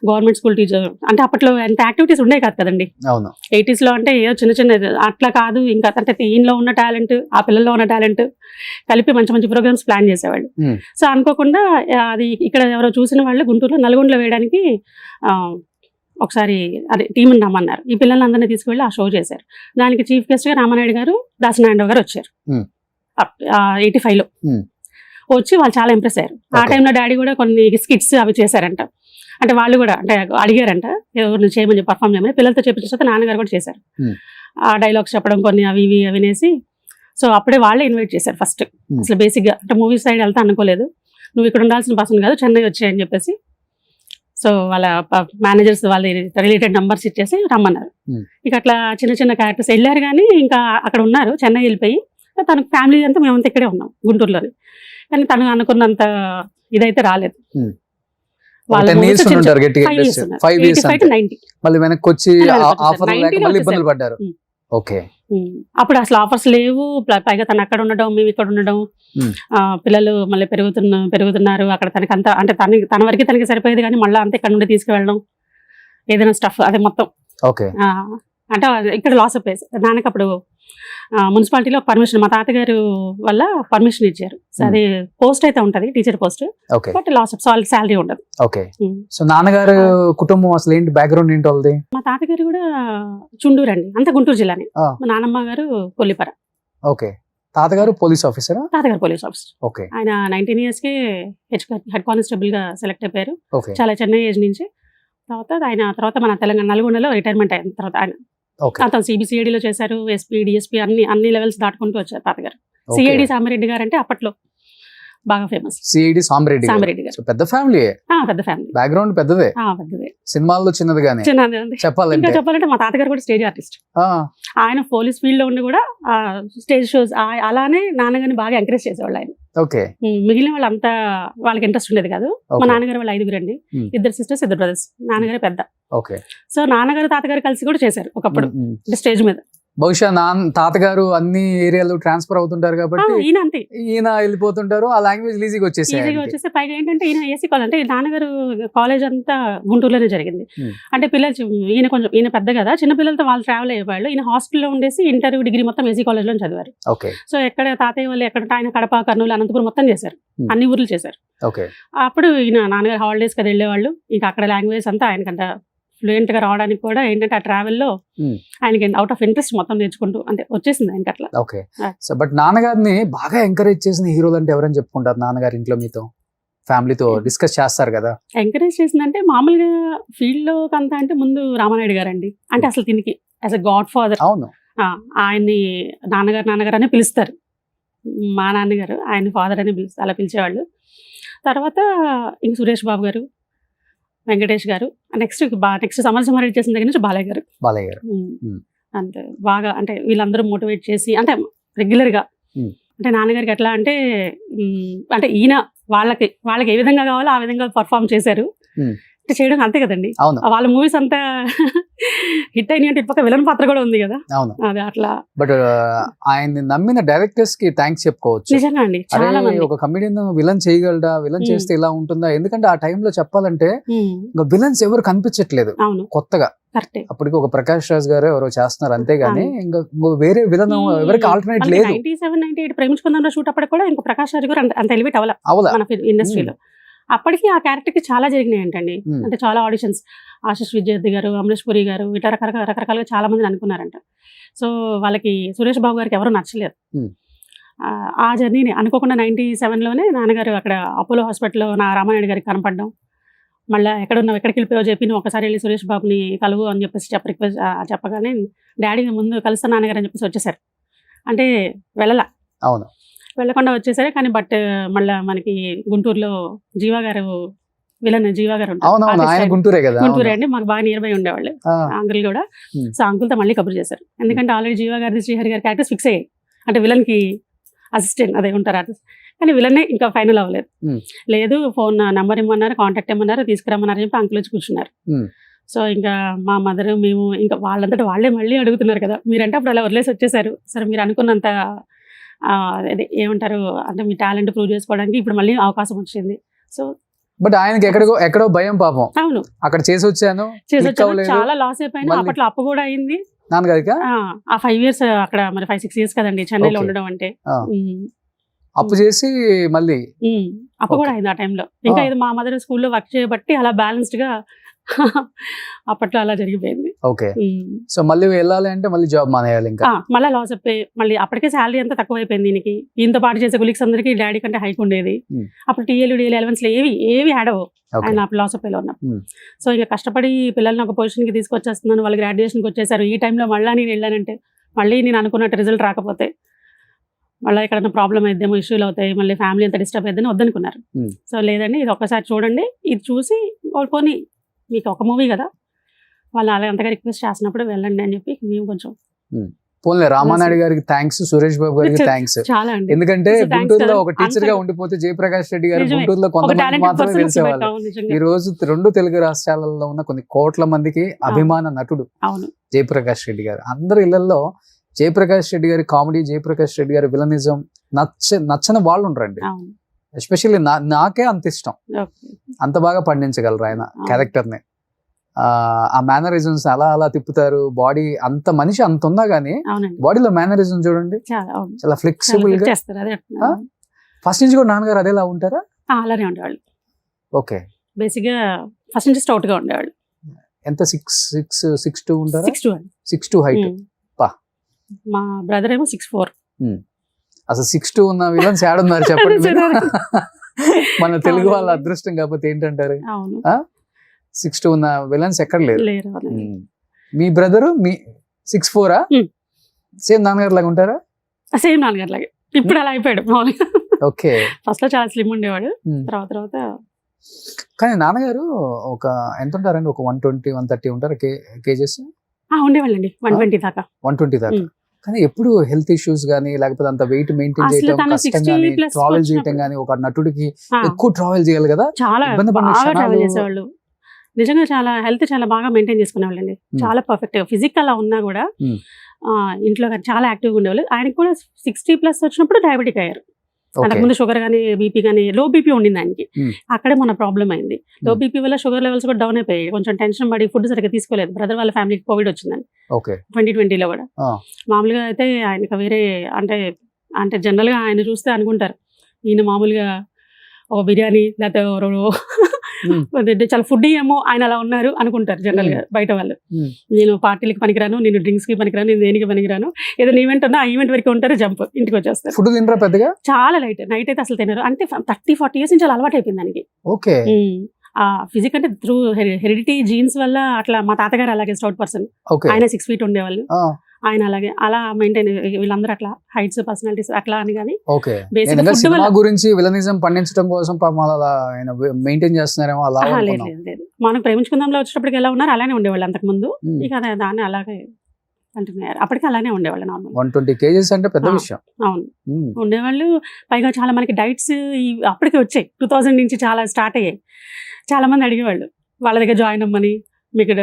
గవర్నమెంట్ స్కూల్ టీచర్ అంటే అప్పట్లో ఎంత యాక్టివిటీస్ ఉండే కాదు కదండి. అవును 80s లో అంటే ఏదో చిన్న చిన్న అట్లా కాదు, ఇంకా అంటే ఈయనలో ఉన్న టాలెంట్ ఆ పిల్లల్లో ఉన్న టాలెంట్ కలిపి మంచి మంచి ప్రోగ్రామ్స్ ప్లాన్ చేసేవాళ్ళు. సో అనుకోకుండా అది ఇక్కడ ఎవరో చూసిన వాళ్ళు గుంటూరులో నల్గొండలో వేయడానికి ఒకసారి అదే టీంని రమ్మన్నారు. ఈ పిల్లలందరినీ తీసుకువెళ్ళి ఆ షో చేశారు. దానికి చీఫ్ గెస్ట్ గా రామానాయుడు గారు, దాసనారాయణ గారు వచ్చారు 85 లో. వచ్చి వాళ్ళు చాలా ఇంప్రెస్ అయ్యారు. ఆ టైంలో డాడీ కూడా కొన్ని స్కిట్స్ అవి చేశారంట. అంటే వాళ్ళు కూడా అంటే అడిగారంట ఎవరిని చేయమని పర్ఫామ్ చేయమని. పిల్లలతో చెప్పించిన నాన్నగారు కూడా చేశారు. ఆ డైలాగ్స్ చెప్పడం కొన్ని అవి ఇవి వినేసి సో అప్పుడే వాళ్ళే ఇన్వైట్ చేశారు ఫస్ట్. అసలు బేసిక్గా అంటే మూవీ సైడ్ వెళ్తా అనుకోలేదు. నువ్వు ఇక్కడ ఉండాల్సిన పర్సన్ కాదు, చెన్నై వచ్చాయని చెప్పేసి సో వాళ్ళ మేనేజర్స్ వాళ్ళ రిలేటెడ్ నంబర్స్ ఇచ్చేసి రమ్మన్నారు. ఇక అట్లా చిన్న చిన్న క్యారెక్టర్స్ వెళ్ళారు. కానీ ఇంకా అక్కడ ఉన్నారు, చెన్నై వెళ్ళిపోయి తనకు ఫ్యామిలీ అంతా మేమంతా ఇక్కడే ఉన్నాం గుంటూరులోనే. కానీ తను అనుకున్నంత ఇదైతే రాలేదు. మళ్ళీ వెనక్కి వచ్చి ఇబ్బందులు పడ్డారు. ఓకే అప్పుడు అసలు ఆఫర్స్ లేవు. పైగా తను అక్కడ ఉండడం, మేము ఇక్కడ ఉండడం, పిల్లలు మళ్ళీ పెరుగుతున్నారు. అక్కడ తనకి అంతా అంటే తన వరకు తనకి సరిపోయేది. కానీ మళ్ళీ అంతా ఇక్కడ నుండి తీసుకువెళ్ళడం ఏదైనా స్టఫ్ అదే మొత్తం అంటే ఇక్కడ లాస్ ఆఫ్ ప్లేస్. నాన్నకి అప్పుడు మున్సిపాలిటీలో పర్మిషన్ మా తాతగారు వల్ల పర్మిషన్ ఇచ్చారు. సో అది పోస్ట్ అయితే ఉంటది, teacher post, but loss of salary ఉండదు. ఓకే సో నాన్నగారు కుటుంబం అసలు ఏంటి, బ్యాక్గ్రౌండ్ ఏంటి వాళ్ళది? మా తాతగారు కూడా చుండూరు అండి, అంతా గుంటూరు జిల్లానే. మా నాన్నమ్మ గారు కొల్లిపర. ఓకే తాతగారు పోలీస్ ఆఫీసరా? తాతగారు పోలీస్ ఆఫీసర్. ఓకే ఆయన 19 years కి హెడ్ కానిస్టేబుల్ గా సెలెక్ట్ అయిపోయారు. చాలా చిన్న ఏజ్ నుంచి. తర్వాత మన తెలంగాణ నల్గొండలో రిటైర్మెంట్ అయిన తర్వాత ఆయన అతను సిబిసిఐడిలో చేశారు. ఎస్పీ డిఎస్పీ అన్ని లెవెల్స్ దాటుకుంటూ వచ్చారు తాతగారు. సిఐడి సామిరెడ్డి గారు అంటే అప్పట్లో బాగా ఫేమస్. సిఐడి సామిరెడ్డి గారు పెద్ద ఫ్యామిలీ. బ్యాక్గ్రౌండ్ పెద్దదే. సినిమాల్లో చిన్నది గానీ చెప్పాలంటే మా తాతగారు కూడా స్టేజ్ ఆర్టిస్ట్. ఆయన పోలీస్ ఫీల్డ్ లో ఉండి కూడా స్టేజ్ షోస్ అలానే నాన్నగారిని బాగా ఎంకరేజ్ చేసేవాళ్ళు ఆయన. మిగిలిన వాళ్ళంతా వాళ్ళకి ఇంట్రెస్ట్ ఉండేది కాదు. మా నాన్నగారు వాళ్ళు 5 అండి, 2 sisters 2 brothers. నాన్నగారే పెద్ద. సో నాన్నగారు తాతగారు కలిసి కూడా చేశారు ఒకప్పుడు స్టేజ్ మీద. బహుశా తాతగారు అన్ని ఏరియాలో ట్రాన్స్ఫర్ అవుతుంటారు కాబట్టి ఈయన వెళ్ళిపోతుంటారు. ఆ లాంగ్వేజ్ ఈజీగా వచ్చేసి పైగా ఏంటంటే ఈయన ఏసీ కాలేజ్ అంటే నాన్నగారు కాలేజ్ అంతా గుంటూరులోనే జరిగింది. అంటే పిల్లలు ఈయన పెద్ద కదా, చిన్న పిల్లలతో వాళ్ళు ట్రావెల్ అయ్యేవాళ్ళు. ఈయన హాస్టల్లో ఉండేసి ఇంటర్ డిగ్రీ మొత్తం ఏసీ కాలేజ్ లో చదివారు. సో ఎక్కడ తాతయ్య వాళ్ళు ఎక్కడ ఆయన కడప, కర్నూలు, అనంతపురం మొత్తం చేశారు, అన్ని ఊర్లు చేశారు. అప్పుడు ఈయన నాన్నగారు హాలిడేస్ కదా వెళ్ళేవాళ్ళు. ఇంకా అక్కడ లాంగ్వేజ్ అంతా ఆయనకంట ఫ్లూయెంట్ గా రావడానికి కూడా ఏంటంటే ఆ ట్రావెల్లో ఆయనకి అవుట్ ఆఫ్ ఇంట్రెస్ట్ మొత్తం నేర్చుకుంటూ అంటే వచ్చేసింది ఆయనకి అట్లా. ఓకే సో బట్ నాన్నగారిని బాగా ఎంకరేజ్ చేసిన హీరోలు అంటే ఎవరని చెప్పుకుంటారు? నాన్నగారి ఇంట్లో మీతో ఫ్యామిలీతో డిస్కస్ చేస్తారు కదా. ఎంకరేజ్ చేసిందంటే మామూలుగా ఫీల్డ్ లో అంతా అంటే ముందు రామానాయుడు గారు అండి. అంటే అసలు దీనికి యాజ్ అ గాడ్ ఫాదర్. అవును ఆయన్ని నాన్నగారు అనే పిలుస్తారు. మా నాన్నగారు ఆయన ఫాదర్ అని అలా పిలిచేవాళ్ళు. తర్వాత ఇంక సురేష్ బాబు గారు, వెంకటేష్ గారు, నెక్స్ట్ సమరసింహారెడ్డి చేసిన దగ్గర నుంచి బాలయ్య గారు అంతే బాగా అంటే వీళ్ళందరూ మోటివేట్ చేసి అంటే రెగ్యులర్ గా అంటే నాన్నగారికి ఎట్లా అంటే ఈయన వాళ్ళకి ఏ విధంగా కావాలో ఆ విధంగా పర్ఫామ్ చేశారు. అంటే చేయడం అంతే కదండి. వాళ్ళ మూవీస్ అంతా హిట్ అయినాయి అంటే ఇప్పక విలన్ పాత్ర కూడా ఉంది కదా. అదే అట్లా. బట్ ఆయన నమ్మిన డైరెక్టర్స్ కి థ్యాంక్స్ చెప్పుకోవచ్చు. నిజంగా అండి, చాలా మంది ఒక కమెడియన్ విలన్ చేయగలడా, విలన్ చేస్తే ఇలా ఉంటుందా? ఎందుకంటే ఆ టైంలో చెప్పాలంటే ఇంకా విలన్స్ ఎవరు కనిపించట్లేదు కొత్తగా. అప్పటికి ఒక ప్రకాష్ రాజ్ గారు ఎవరో చేస్తున్నారు అంతేగాని ఇంకా వేరే విలన్ ఎవరికి ఆల్టర్నేట్ లేదు. 97, 98 ప్రేమించుకుందాం షూట్ అప్పటికి కూడా ఇంకా ప్రకాష్ రాజ్ గారు అంత ఎలివేట్ అవ్వాలి మన ఇండస్ట్రీలో. అప్పటికి ఆ క్యారెక్టర్ కి చాలా జరిగినాయి ఏంటండి. అంటే చాలా ఆడిషన్స్, ఆశిష్ విద్యార్థి గారు, అమరీష్ పురి గారు ఇట్లా రకరకాలుగా చాలా మంది అనుకున్నారంట. సో వాళ్ళకి సురేష్ బాబు గారికి ఎవరు నచ్చలేదు. ఆ జర్నీని అనుకోకుండా 97 లోనే నాన్నగారు అక్కడ అపోలో హాస్పిటల్లో రామానాయుడు గారికి కనపడడం, మళ్ళీ ఎక్కడికి వెళ్ళిపోయావు చెప్పి నువ్వు ఒకసారి వెళ్ళి సురేష్ బాబుని కలువు అని చెప్పేసి చెప్పగానే డాడీ ముందు కలుస్తా నాన్నగారు అని చెప్పేసి వచ్చేసారు. అంటే వెళ్ళకుండా వచ్చేసరే. కానీ బట్ మళ్ళీ మనకి గుంటూరులో జీవా గారు గుంటూరే అండి, మాకు బాగా నియర్ బై ఉండేవాళ్ళు అంకుల్ కూడా. సో అంకుల్తో మళ్ళీ కబుర్ చేశారు. ఎందుకంటే ఆల్రెడీ జీవా గారి, శ్రీహరి గారి క్యారెక్టర్స్ ఫిక్స్ అయ్యాయి. అంటే విలన్ కి అసిస్టెంట్ అదే ఉంటారు ఆర్టిస్ట్. కానీ విలనే ఇంకా ఫైనల్ అవ్వలేదు. లేదు ఫోన్ నెంబర్ ఇమ్మన్నారు, కాంటాక్ట్ ఇమ్మన్నారు, తీసుకురమ్మన్నారు చెప్పి అంకుల్ వచ్చి కూర్చున్నారు. సో ఇంకా మా మదర్ మేము ఇంకా వాళ్ళంతటా వాళ్ళే మళ్ళీ అడుగుతున్నారు కదా, మీరంటే అప్పుడు అలా వదిలేసి వచ్చేసారు, సరే మీరు అనుకున్నంత అదే ఏమంటారు అంటే మీ టాలెంట్ ప్రూవ్ చేసుకోవడానికి ఇప్పుడు మళ్ళీ అవకాశం వచ్చింది. సో బట్ ఆయనకి ఎక్కడో భయం పాపం, అవును అక్కడ చేసి వచ్చాను చేసి click వచ్చాను, అవ్వలేదు. చాలా లాస్ అయిపోయినా. మళ్ళీ- అప్పట్లో అప్పు కూడా అయింది. నాన్నగారికా ఆ 5 years అక్కడ మరి 5-6 years కదండి చెన్నైలో Okay. ఉండడం అంటే. ఆ. ఉమ్. అప్పు చేసి మళ్ళీ అప్పు కూడా Okay. అయింది ఆ టైంలో. ఇంకా ఆ. ఇది మా మదర్ స్కూల్లో వర్క్ చేయబట్టి అలా బ్యాలెన్స్డ్ గా అప్పట్లో అలా జరిగిపోయింది. ఓకే. సో మళ్ళీ వెళ్ళాలి అంటే మళ్ళీ జాబ్ మానేయాలి ఇంకా. మళ్ళీ లాస్ అయిపోయి మళ్ళీ అప్పటికే శాలరీ అంతా తక్కువైపోయింది దీనికి. దీంతో పాటు చేసే కొలీగ్స్ అందరికీ డాడీ కంటే హైక్ ఉండేది. Hmm. అప్పుడు టీఏలు డీఎల్ ఎలవెన్స్ ఏవి యాడ్ అవ్వవు ఓకే. ఆయన లాస్ అయిపోయి ఉన్నప్పుడు. Hmm. సో ఇక కష్టపడి పిల్లల్ని ఒక పొజిషన్కి తీసుకొచ్చేస్తున్నాను, వాళ్ళు గ్రాడ్యుయేషన్కి వచ్చేసారు. ఈ టైంలో మళ్ళీ నేను వెళ్ళానంటే మళ్ళీ నేను అనుకున్నట్టు రిజల్ట్ రాకపోతే మళ్ళీ ఎక్కడైనా ప్రాబ్లం అయిద్దేమో, ఇష్యూలు అవుతాయి, మళ్ళీ ఫ్యామిలీ అంతా డిస్టర్బ్ అయిద్దని వద్దనుకున్నారు. Hmm. సో లేదండి ఇది ఒక్కసారి చూడండి, ఇది చూసి పోనీ మీకు ఒక మూవీ కదా, వాళ్ళు అలా అంతగా రిక్వెస్ట్ చేసినప్పుడు వెళ్ళండి అని చెప్పి మేము కొంచెం పోన్లే రామానాయుడు గారికి థ్యాంక్స్, సురేష్ బాబు గారికి థ్యాంక్స్. చాలా అండి. ఎందుగా So, thanks గుంటూరులో కదా. ఒక టీచర్ గా అంతగా- ఉండిపోతే జయప్రకాష్ రెడ్డి గారు నిజమే. గుంటూరులో ఒక కొంతమంది టాలెంటెడ్ మాత్రమే పర్సన్ తెలిసేవాళ్ళు. ఈ రోజు 2 తెలుగు రాష్ట్రాలలో ఉన్న కొన్ని కోట్ల మందికి అభిమాన నటుడు అవును జయప్రకాష్ రెడ్డి గారు. అందరి ఇళ్లలో జయప్రకాష్ రెడ్డి గారి కామెడీ, జయప్రకాష్ రెడ్డి గారి విలనిజం నచ్చని వాళ్ళు ఉండరండి. అవును ఎస్పెషల్లీ నాకే అంత ఇష్టం, ఓకే అంత బాగా పండించగలరు ఆయన అవును. క్యారెక్టర్ ని. ఆ మేనరిజమ్స్ అలా తిప్పుతారు. బాడీ అంత మనిషి అంత ఉన్నా గానీ అవునండి బాడీలో మేనరిజం చూడండి చాలా అవును చాలా ఫ్లెక్సిబుల్ గా. చేస్తారు అదే అంటున్నాను. ఫస్ట్ నుంచి కూడా నాన్నగారు అదేలా ఉంటారా? అలానే ఉండేవాళ్ళు. ఓకే. బేసిక్ గా ఫస్ట్ నుంచి స్టౌట్ గా ఉండేవాళ్ళు. ఎంత 6'2" ఉంటారా? 6'2" అండి. 6'2" హైట్. పా. మా బ్రదర్ ఏమో 6'4". అసలు 6'2" ఉన్న విలన్స్ ఏడున్నారు చెప్పండి మీరు? చూడాలి. మన తెలుగు వాళ్ళ అవునండి. అదృష్టం కాకపోతే ఏంటంటారు? అవును 6'2" ఉన్న విలన్స్ ఎక్కడ లేరు. లేరు అవునండి. మీ బ్రదరు మీ 6'4"ఆ? Hmm. సేమ్ నాన్నగారు లాగా ఉంటారా? సేమ్ నాన్నగారు లాగే ఇప్పుడు అలా అయిపోయాడు మామూలుగా. ఓకే. ఫస్ట్ లో చాలా స్లిమ్ ఉండేవాడు, Hmm. తర్వాత కానీ నాన్నగారు ఒక ఎంత ఉంటారండి? ఒక 120-130 ఉంటారా కేజెస్? ఉండేవాళ్ళండి 120 దాకా. 120 దాకా. Hmm. కానీ ఎప్పుడు హెల్త్ ఇష్యూస్ గానీ లేకపోతే అంత వెయిట్ మెయింటైన్ అసలు చేయడం తను కష్టం 60 గానీ, plus ట్రావెల్ చేయటం వచ్చినప్పుడు- గానీ, ఒక నటుడికి ఆ, ఎక్కువ ట్రావెల్ చేయాలి కదా. చాలా ఇబ్బంది పడిన బాగా క్షణాలు- ట్రావెల్ చేసేవాళ్ళు. నిజంగా చాలా హెల్త్ చాలా బాగా మెయింటైన్ చేసుకునేవాళ్ళండి. చాలా పర్ఫెక్ట్ ఫిజిక్ అలా ఉన్నా కూడా Hmm. ఇంట్లో కానీ చాలా యాక్టివ్గా ఉండేవాళ్ళు. ఆయనకి కూడా 60+ వచ్చినప్పుడు డయాబెటిక్ అయ్యారు. ఓకే. అంతకుముందు షుగర్ కానీ బీపీ కానీ లో బీపీ ఉండింది ఆయనకి. Hmm. అక్కడే మన ప్రాబ్లం అయింది. లో Hmm. బీపీ వల్ల షుగర్ లెవెల్స్ కూడా డౌన్ అయిపోయాయి. కొంచెం టెన్షన్ పడి ఫుడ్ సరిగ్గా తీసుకోలేదు. బ్రదర్ వాళ్ళ ఫ్యామిలీకి కోవిడ్ వచ్చిందని ఓకే. 2020లో కూడా. ఆ. మామూలుగా అయితే ఆయనకి వేరే అంటే అంటే జనరల్గా ఆయన చూస్తే అనుకుంటారు ఈయన మామూలుగా ఒక బిర్యానీ లేకపోతే Hmm. చాలా ఫుడ్ ఏమో ఆయన అలా ఉన్నారు అనుకుంటారు జనరల్గా బయట వాళ్ళు. Hmm. నేను పార్టీలకి పనికిరాను, నేను డ్రింక్స్కి పనికిరాను, నేను దేనికి పనికిరాను, ఏదైనా ఈవెంట్ ఉన్నా ఆ ఈవెంట్ వరకు ఉంటారు, జంప్ ఇంటికి వచ్చేస్తారు. ఫుడ్ తినరా పెద్దగా? చాలా లైట్ నైట్ అయితే అసలు తినరు. అంటే 30-40 years నుంచి అలా అలవాటు అయిపోయింది దానికి. ఓకే. ఆ ఫిజిక్ అంటే త్రూ హెరిడిటీ జీన్స్ వల్ల అట్లా. మా తాతగారు అలాగే స్టౌట్ పర్సన్, ఓకే. ఆయన 6 feet ఉండేవాళ్ళు. ఆ, ఆయన అలాగే అలా మెయింటైన్, వీళ్ళందరూ అట్లా హైట్స్ పర్సనాలిటీస్ అట్లా అని కానీ ఓకే. Basic నేను ఇంకా food సినిమా వల్ల- గురించి విలనిజం పండించడం కోసం పాపం అలా ఆయన మెయింటైన్ చేస్తున్నారేమో అలా లేదు అనుకున్నాం. లేదు లేదు మనం ప్రేమించుకుందాంలో వచ్చేటప్పటికి ఎలా ఉన్నారు అలానే ఉండేవాళ్ళు అంతకు ముందు. Hmm. ఇక దాన్ని అలాగే కంటిన్యూ అయ్యారు. అప్పటికి అలానే ఉండేవాళ్ళు నార్మల్. 120 kgs అంటే పెద్ద ఆ. విషయం. అవును Hmm. ఉండేవాళ్ళు. పైగా చాలా మనకి డైట్స్ అప్పటికే వచ్చాయి. 2000 నుంచి చాలా స్టార్ట్ అయ్యాయి. చాలా మంది అడిగేవాళ్ళు వాళ్ళ దగ్గర జాయిన్ అవ్వమని. మీకు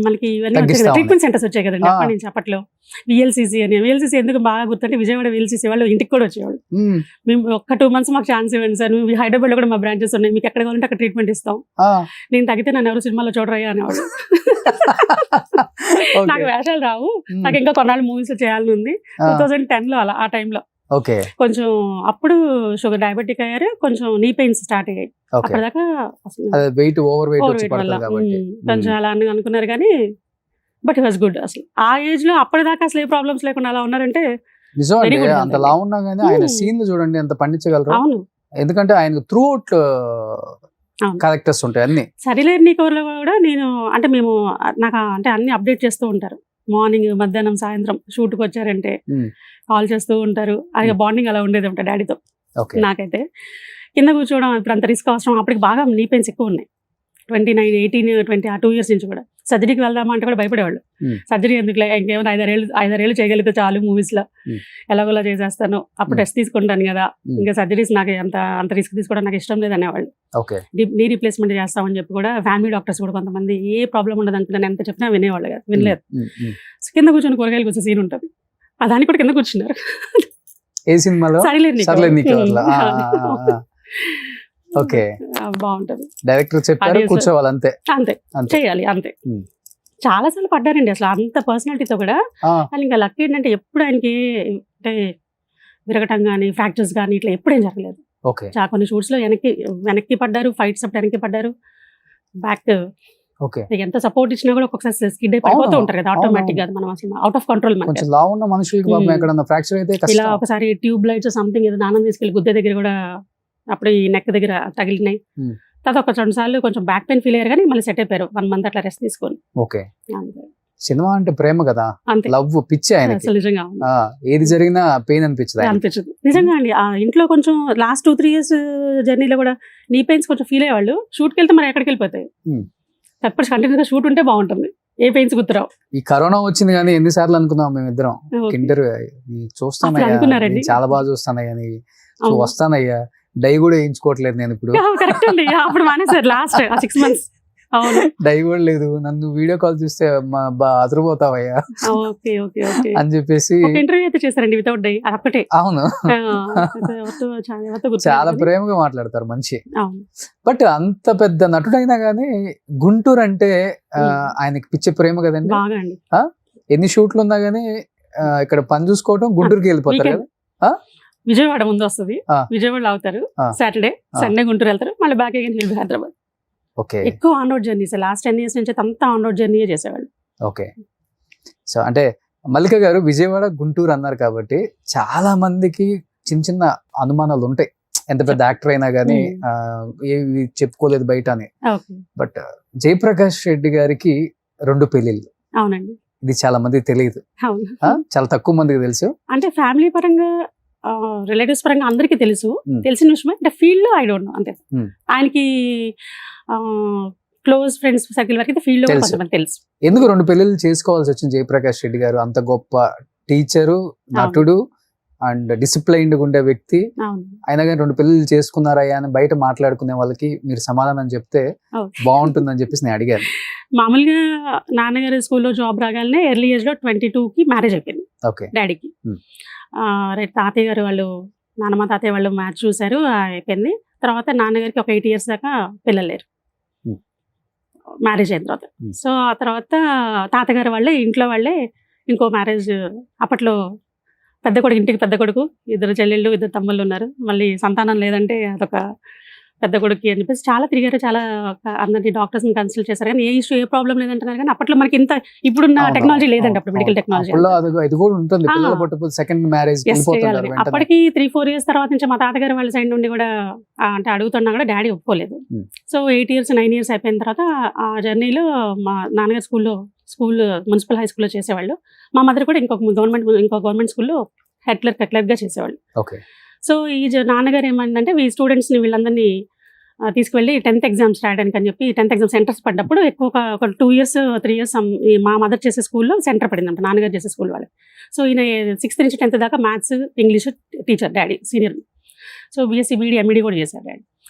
మనకి ఇవన్నీ వచ్చాయి తగ్గిస్తా కదా, ఉన్నాయి. ట్రీట్మెంట్ సెంటర్స్ వచ్చాయి కదండి ఆ. అప్పటి నుంచి. అప్పట్లో విఎల్సిసి అని, విఎల్సిసి ఎందుకు బాగా గుర్తుంటే విజయవాడ విఎల్సిసి వాళ్ళు ఇంటికి కూడా వచ్చేవాళ్ళు. Hmm. మేము ఒక్క 2 months మాకు ఛాన్స్ ఇవ్వండి సార్, మేము హైదరాబాద్లో కూడా మా బ్రాంచెస్ ఉన్నాయి, మీకు ఎక్కడ కావాలంటే అక్కడ ట్రీట్మెంట్ ఇస్తాం, ఆ. నేను తగ్గితే నన్ను ఎవరు సినిమాలో చూడరయ్యా అనేవాళ్ళు. ఓకే. నాకు వేషాలు రావు, Hmm. నాకు ఇంకా కొన్నాళ్ళు మూవీస్ చేయాలని ఉంది. ఆ. 2010లో అలా ఆ టైంలో ఓకే. కొంచెం అప్పుడు షుగర్ డయాబెటిక్ అయ్యారు, కొంచెం నీ పెయిన్స్ స్టార్ట్ అయ్యాయి. ఓకే. అప్పటిదాకా అసలు అదే వెయిట్ ఓవర్ వెయిట్ వచ్చి overweight వల్ల పడుతుంది కాబట్టి. కొంచెం అలా అని అనుకున్నారు కానీ బట్ వాజ్ గుడ్. అసలు ఆ ఏజ్ లో అప్పటిదాకా అసలు ఏ ప్రాబ్లమ్స్ లేకుండా అలా ఉన్నారంటే నిజం very అండి. good అంత health లా అండి. ఉన్నా గానీ ఆయన Hmm. సీన్లు చూడండి ఎంత పండించగలరు. అవును. ఎందుకంటే ఆయన త్రూ అవుట్ అవును. క్యారెక్టర్స్ ఉంటాయి అన్ని. సరిలేరు నీ కవర్లో కూడా నేను అంటే మేము నాకు అంటే అన్ని అప్డేట్ చేస్తూ ఉంటారు. మార్నింగ్ మధ్యాహ్నం సాయంత్రం షూట్కి వచ్చారంటే Hmm. కాల్ చేస్తూ ఉంటారు. అది బాండింగ్ అలా ఉండేది ఉంటా డాడీతో. ఓకే. నాకైతే కింద కూర్చోవడం ఇప్పుడు అంత రిస్క్ అవసరం. అప్పటికి బాగా నీ పెయిన్స్ ఎక్కువ ఉన్నాయి. 29, 18, 20 ఆ 2 years నుంచి కూడా సర్జరీకి వెళ్దామా అంటే కూడా భయపడేవాళ్ళు. Hmm. సర్జరీ ఎందుకులే, ఇంకేమైనా 5-6 ఏళ్ళు చేయగలిగితే చాలు మూవీస్లో, Hmm. ఎలాగోలా చేసేస్తాను, అప్పుడు టెస్ట్ తీసుకుంటాను కదా, Hmm. ఇంకా సర్జరీస్ నాకు అంత రిస్క్ తీసుకోవడం నాకు ఇష్టం లేదనేవాళ్ళు. ఓకే. నీ రీప్లేస్మెంట్ చేస్తామని చెప్పి కూడా ఫ్యామిలీ డాక్టర్స్ కూడా కొంతమంది ఏ ప్రాబ్లం ఉండదు అనుకున్నాను, ఎంత చెప్పినా వినేవాళ్ళు కదా, వినలేదు. సో కింద కూర్చొని కూరగాయలు కూర్చొని సీన్ ఉంటుంది, ఆ దానికి కూడా కింద కూర్చున్నారు. ఏ సినిమాలో? సర్లే నీకు వదలా. ఓకే. బాగుంటది. డైరెక్టర్ చెప్పారు కూర్చోవాలి అంతే. అంతే చేయాలి అంతే. చాలా సార్లు పడ్డారండి అసలు అంత పర్సనాలిటీతో కూడా. కానీ ఇంకా లక్ ఏంటంటే ఎప్పుడు ఆయనకి అంటే విరగటం కానీ ఫ్రాక్చర్స్ కానీ ఇట్లా ఎప్పుడేం జరగలేదు. ఓకే. కొన్ని షూట్స్ లో వెనక్కి పడ్డారు, ఫైట్స్ అప్పుడు వెనక్కి పడ్డారు, బ్యాక్ ఓకే. ఎంత సపోర్ట్ ఇచ్చినా కూడా ఒక్కొక్కసారి స్కిడ్ అయి పడిపోతూ ఉంటారు కదా ఆటోమేటిక్ గా, మనం అసలు అవుట్ ఆఫ్ కంట్రోల్. కొంచెం లావు ఉన్న మనుషులకి పాపం ఎక్కడన్నా ఫ్రాక్చర్ అయితే ఇలా ఒకసారి ట్యూబ్ లైట్స్ సంథింగ్ ఏదో దానం తీసుకెళ్లి గుద్ద దగ్గర కూడా అప్పుడు ఈ నెక్ దగ్గర తగిలినాయి. తర్వాత ఒక 2 సార్లు కొంచెం బ్యాక్ పెయిన్ ఫీల్ అయ్యారు కానీ మళ్ళీ సెట్ అయిపోయారు 1 month అట్లా రెస్ట్ తీసుకొని. ఓకే. సినిమా అంటే ప్రేమ కదా, అంతే. లవ్ పిచ్చి ఆయనకి. అసలు నిజంగా ఏది జరిగినా పెయిన్ అనిపించదు నిజంగా అండి. ఆ ఇంట్లో కొంచెం లాస్ట్ 2-3 years జర్నీలో కూడా నీ పెయిన్స్ కొంచెం ఫీల్ అయ్యేవాళ్ళు. షూట్కి వెళ్తే మరి ఎక్కడికి వెళ్ళిపోతాయి, తప్పటి కంటిన్యూస్ గా షూట్ ఉంటే బాగుంటుంది, ఏ పెయిన్స్ గుర్తురావు. ఈ కరోనా వచ్చింది కానీ ఎన్నిసార్లు అనుకున్నాం మేమిద్దరం, ఇంటర్వ్యూ చూస్తానయ్యా, చాలా బాగా చూస్తానయ్యా, వస్తానయ్యా, డై కూడా వేయించుకోవట్లేదు నేను ఇప్పుడు. కరెక్ట్ అండి, అప్పుడు మానేసారు లాస్ట్ 6 months. అవును, డై కూడా లేదు, నన్ను వీడియో కాల్ చూస్తే అదిరిపోతావయ్యా అని చెప్పేసి ఇంటర్వ్యూ అయితే చేశారండి వితౌట్ డై, అదొక్కటే. అవును, చాలా ప్రేమగా మాట్లాడతారు, మంచి. బట్ అంత పెద్ద నటుడైనా గానీ గుంటూరు అంటే ఆయనకి పిచ్చే ప్రేమ కదండి. ఎన్ని షూట్లు ఉన్నా గానీ ఇక్కడ పని చూసుకోవడం గుంటూరుకి వెళ్ళిపోతారు కదా. విజయవాడ ముందు వస్తుంది, విజయవాడలో అవుతారు, సాటర్డే సండే గుంటూరు వెళ్తారు, మళ్ళీ బ్యాక్ అగైన్ హైదరాబాద్. ఓకే. ఎక్కువ on road journeys, last 10 years నుంచి అంతా ఆన్ రోడ్ జర్నీ చేసేవాళ్ళు. ఓకే. సో అంటే మల్లిక గారు విజయవాడ గుంటూరు అన్నారు కాబట్టి చాలా మందికి చిన్న చిన్న అనుమానాలు ఉంటాయి, ఎంత పెద్ద యాక్టర్ అయినా గానీ ఏవి చెప్పుకోలేదు బయట అని. బట్ జయప్రకాష్ రెడ్డి గారికి 2 పెళ్లిళ్ళు. అవునండి, ఇది చాలా మందికి తెలియదు, చాలా తక్కువ మందికి తెలుసు. అంటే ఫ్యామిలీ పరంగా రిలేటివ్స్ పరంగా అందరికీ తెలుసు, తెలిసిన విషయమే. అంటే ఫీల్డ్ లో ఐ డోంట్ నో అంతే. ఆయనకి క్లోజ్ ఫ్రెండ్స్ సర్కిల్ వరకు ఫీల్డ్ లో కొంతమంది తెలుసు. ఎందుకు 2 పెళ్లిళ్ళు చేసుకోవాల్సి వచ్చింది జయప్రకాష్ రెడ్డి గారు? అంత గొప్ప టీచరు, నటుడు అండ్ డిసిప్లైన్డ్ ఉండే వ్యక్తి, అయినా కానీ 2 పెళ్లిళ్ళు చేసుకున్నారయ్యా అని బయట మాట్లాడుకునే వాళ్ళకి మీరు సమాధానం చెప్తే బాగుంటుందని చెప్పేసి నేను అడిగాను. మామూలుగా నాన్నగారు స్కూల్లో జాబ్ రాగానే ఎర్లీ ఏజ్ లో 22కి మ్యారేజ్ అయిపోయింది డాడీకి. తాతయ్య గారు వాళ్ళు, నాన్నమ్మ తాతయ్య వాళ్ళు మ్యాచ్ చూసారు, అయిపోయింది. తర్వాత నాన్నగారికి ఒక 8 years దాకా పిల్లలు లేరు మ్యారేజ్ అయిన తర్వాత. సో ఆ తర్వాత తాతగారు వాళ్ళే ఇంట్లో వాళ్ళే ఇంకో మ్యారేజ్, అప్పట్లో పెద్ద కొడుకు, ఇంటికి పెద్ద కొడుకు, 2 చెల్లెళ్ళు 2 తమ్ముళ్ళు ఉన్నారు, మళ్ళీ సంతానం లేదంటే అదొక పెద్ద కొడుకు అని చెప్పేసి చాలా తిరిగారు, చాలా అందరినీ డాక్టర్స్ని కన్సల్ట్ చేశారు, కానీ ఏ ఇష్యూ ఏ ప్రాబ్లం లేదంటున్నారు. కానీ అప్పట్లో మనకి ఇంత ఇప్పుడున్న టెక్నాలజీ లేదండి, అప్పుడు మెడికల్ టెక్నాలజీ. అప్పటికి 3-4 years తర్వాత నుంచి మా తాతగారు వాళ్ళ సైడ్ నుండి కూడా అంటే అడుగుతున్నా కూడా డాడీ ఒప్పుకోలేదు. సో 8 years 9 years అయిపోయిన తర్వాత ఆ జర్నీలో మా నాన్నగారు స్కూల్ మున్సిపల్ హై స్కూల్లో చేసేవాళ్ళు, మా మదర్ కూడా ఇంకో గవర్నమెంట్ స్కూల్లో హెడ్ క్లర్క్గా చేసేవాళ్ళు. సో ఈ నాన్నగారు ఏమంటే ఈ స్టూడెంట్స్ని వీళ్ళందరినీ తీసుకువెళ్ళి 10th exams రాయడానికి అని చెప్పి 10th exam సెంటర్స్ పడ్డప్పుడు ఎక్కువ ఒక 2 years 3 years మా మదర్ చేసే స్కూల్లో సెంటర్ పడిందంట, నాన్నగారు చేసే స్కూల్ వాళ్ళకి. సో ఈయన 6th నుంచి 10th దాకా maths English teacher daddy senior. So BSc BD MD కూడా చేశారు డాడీ.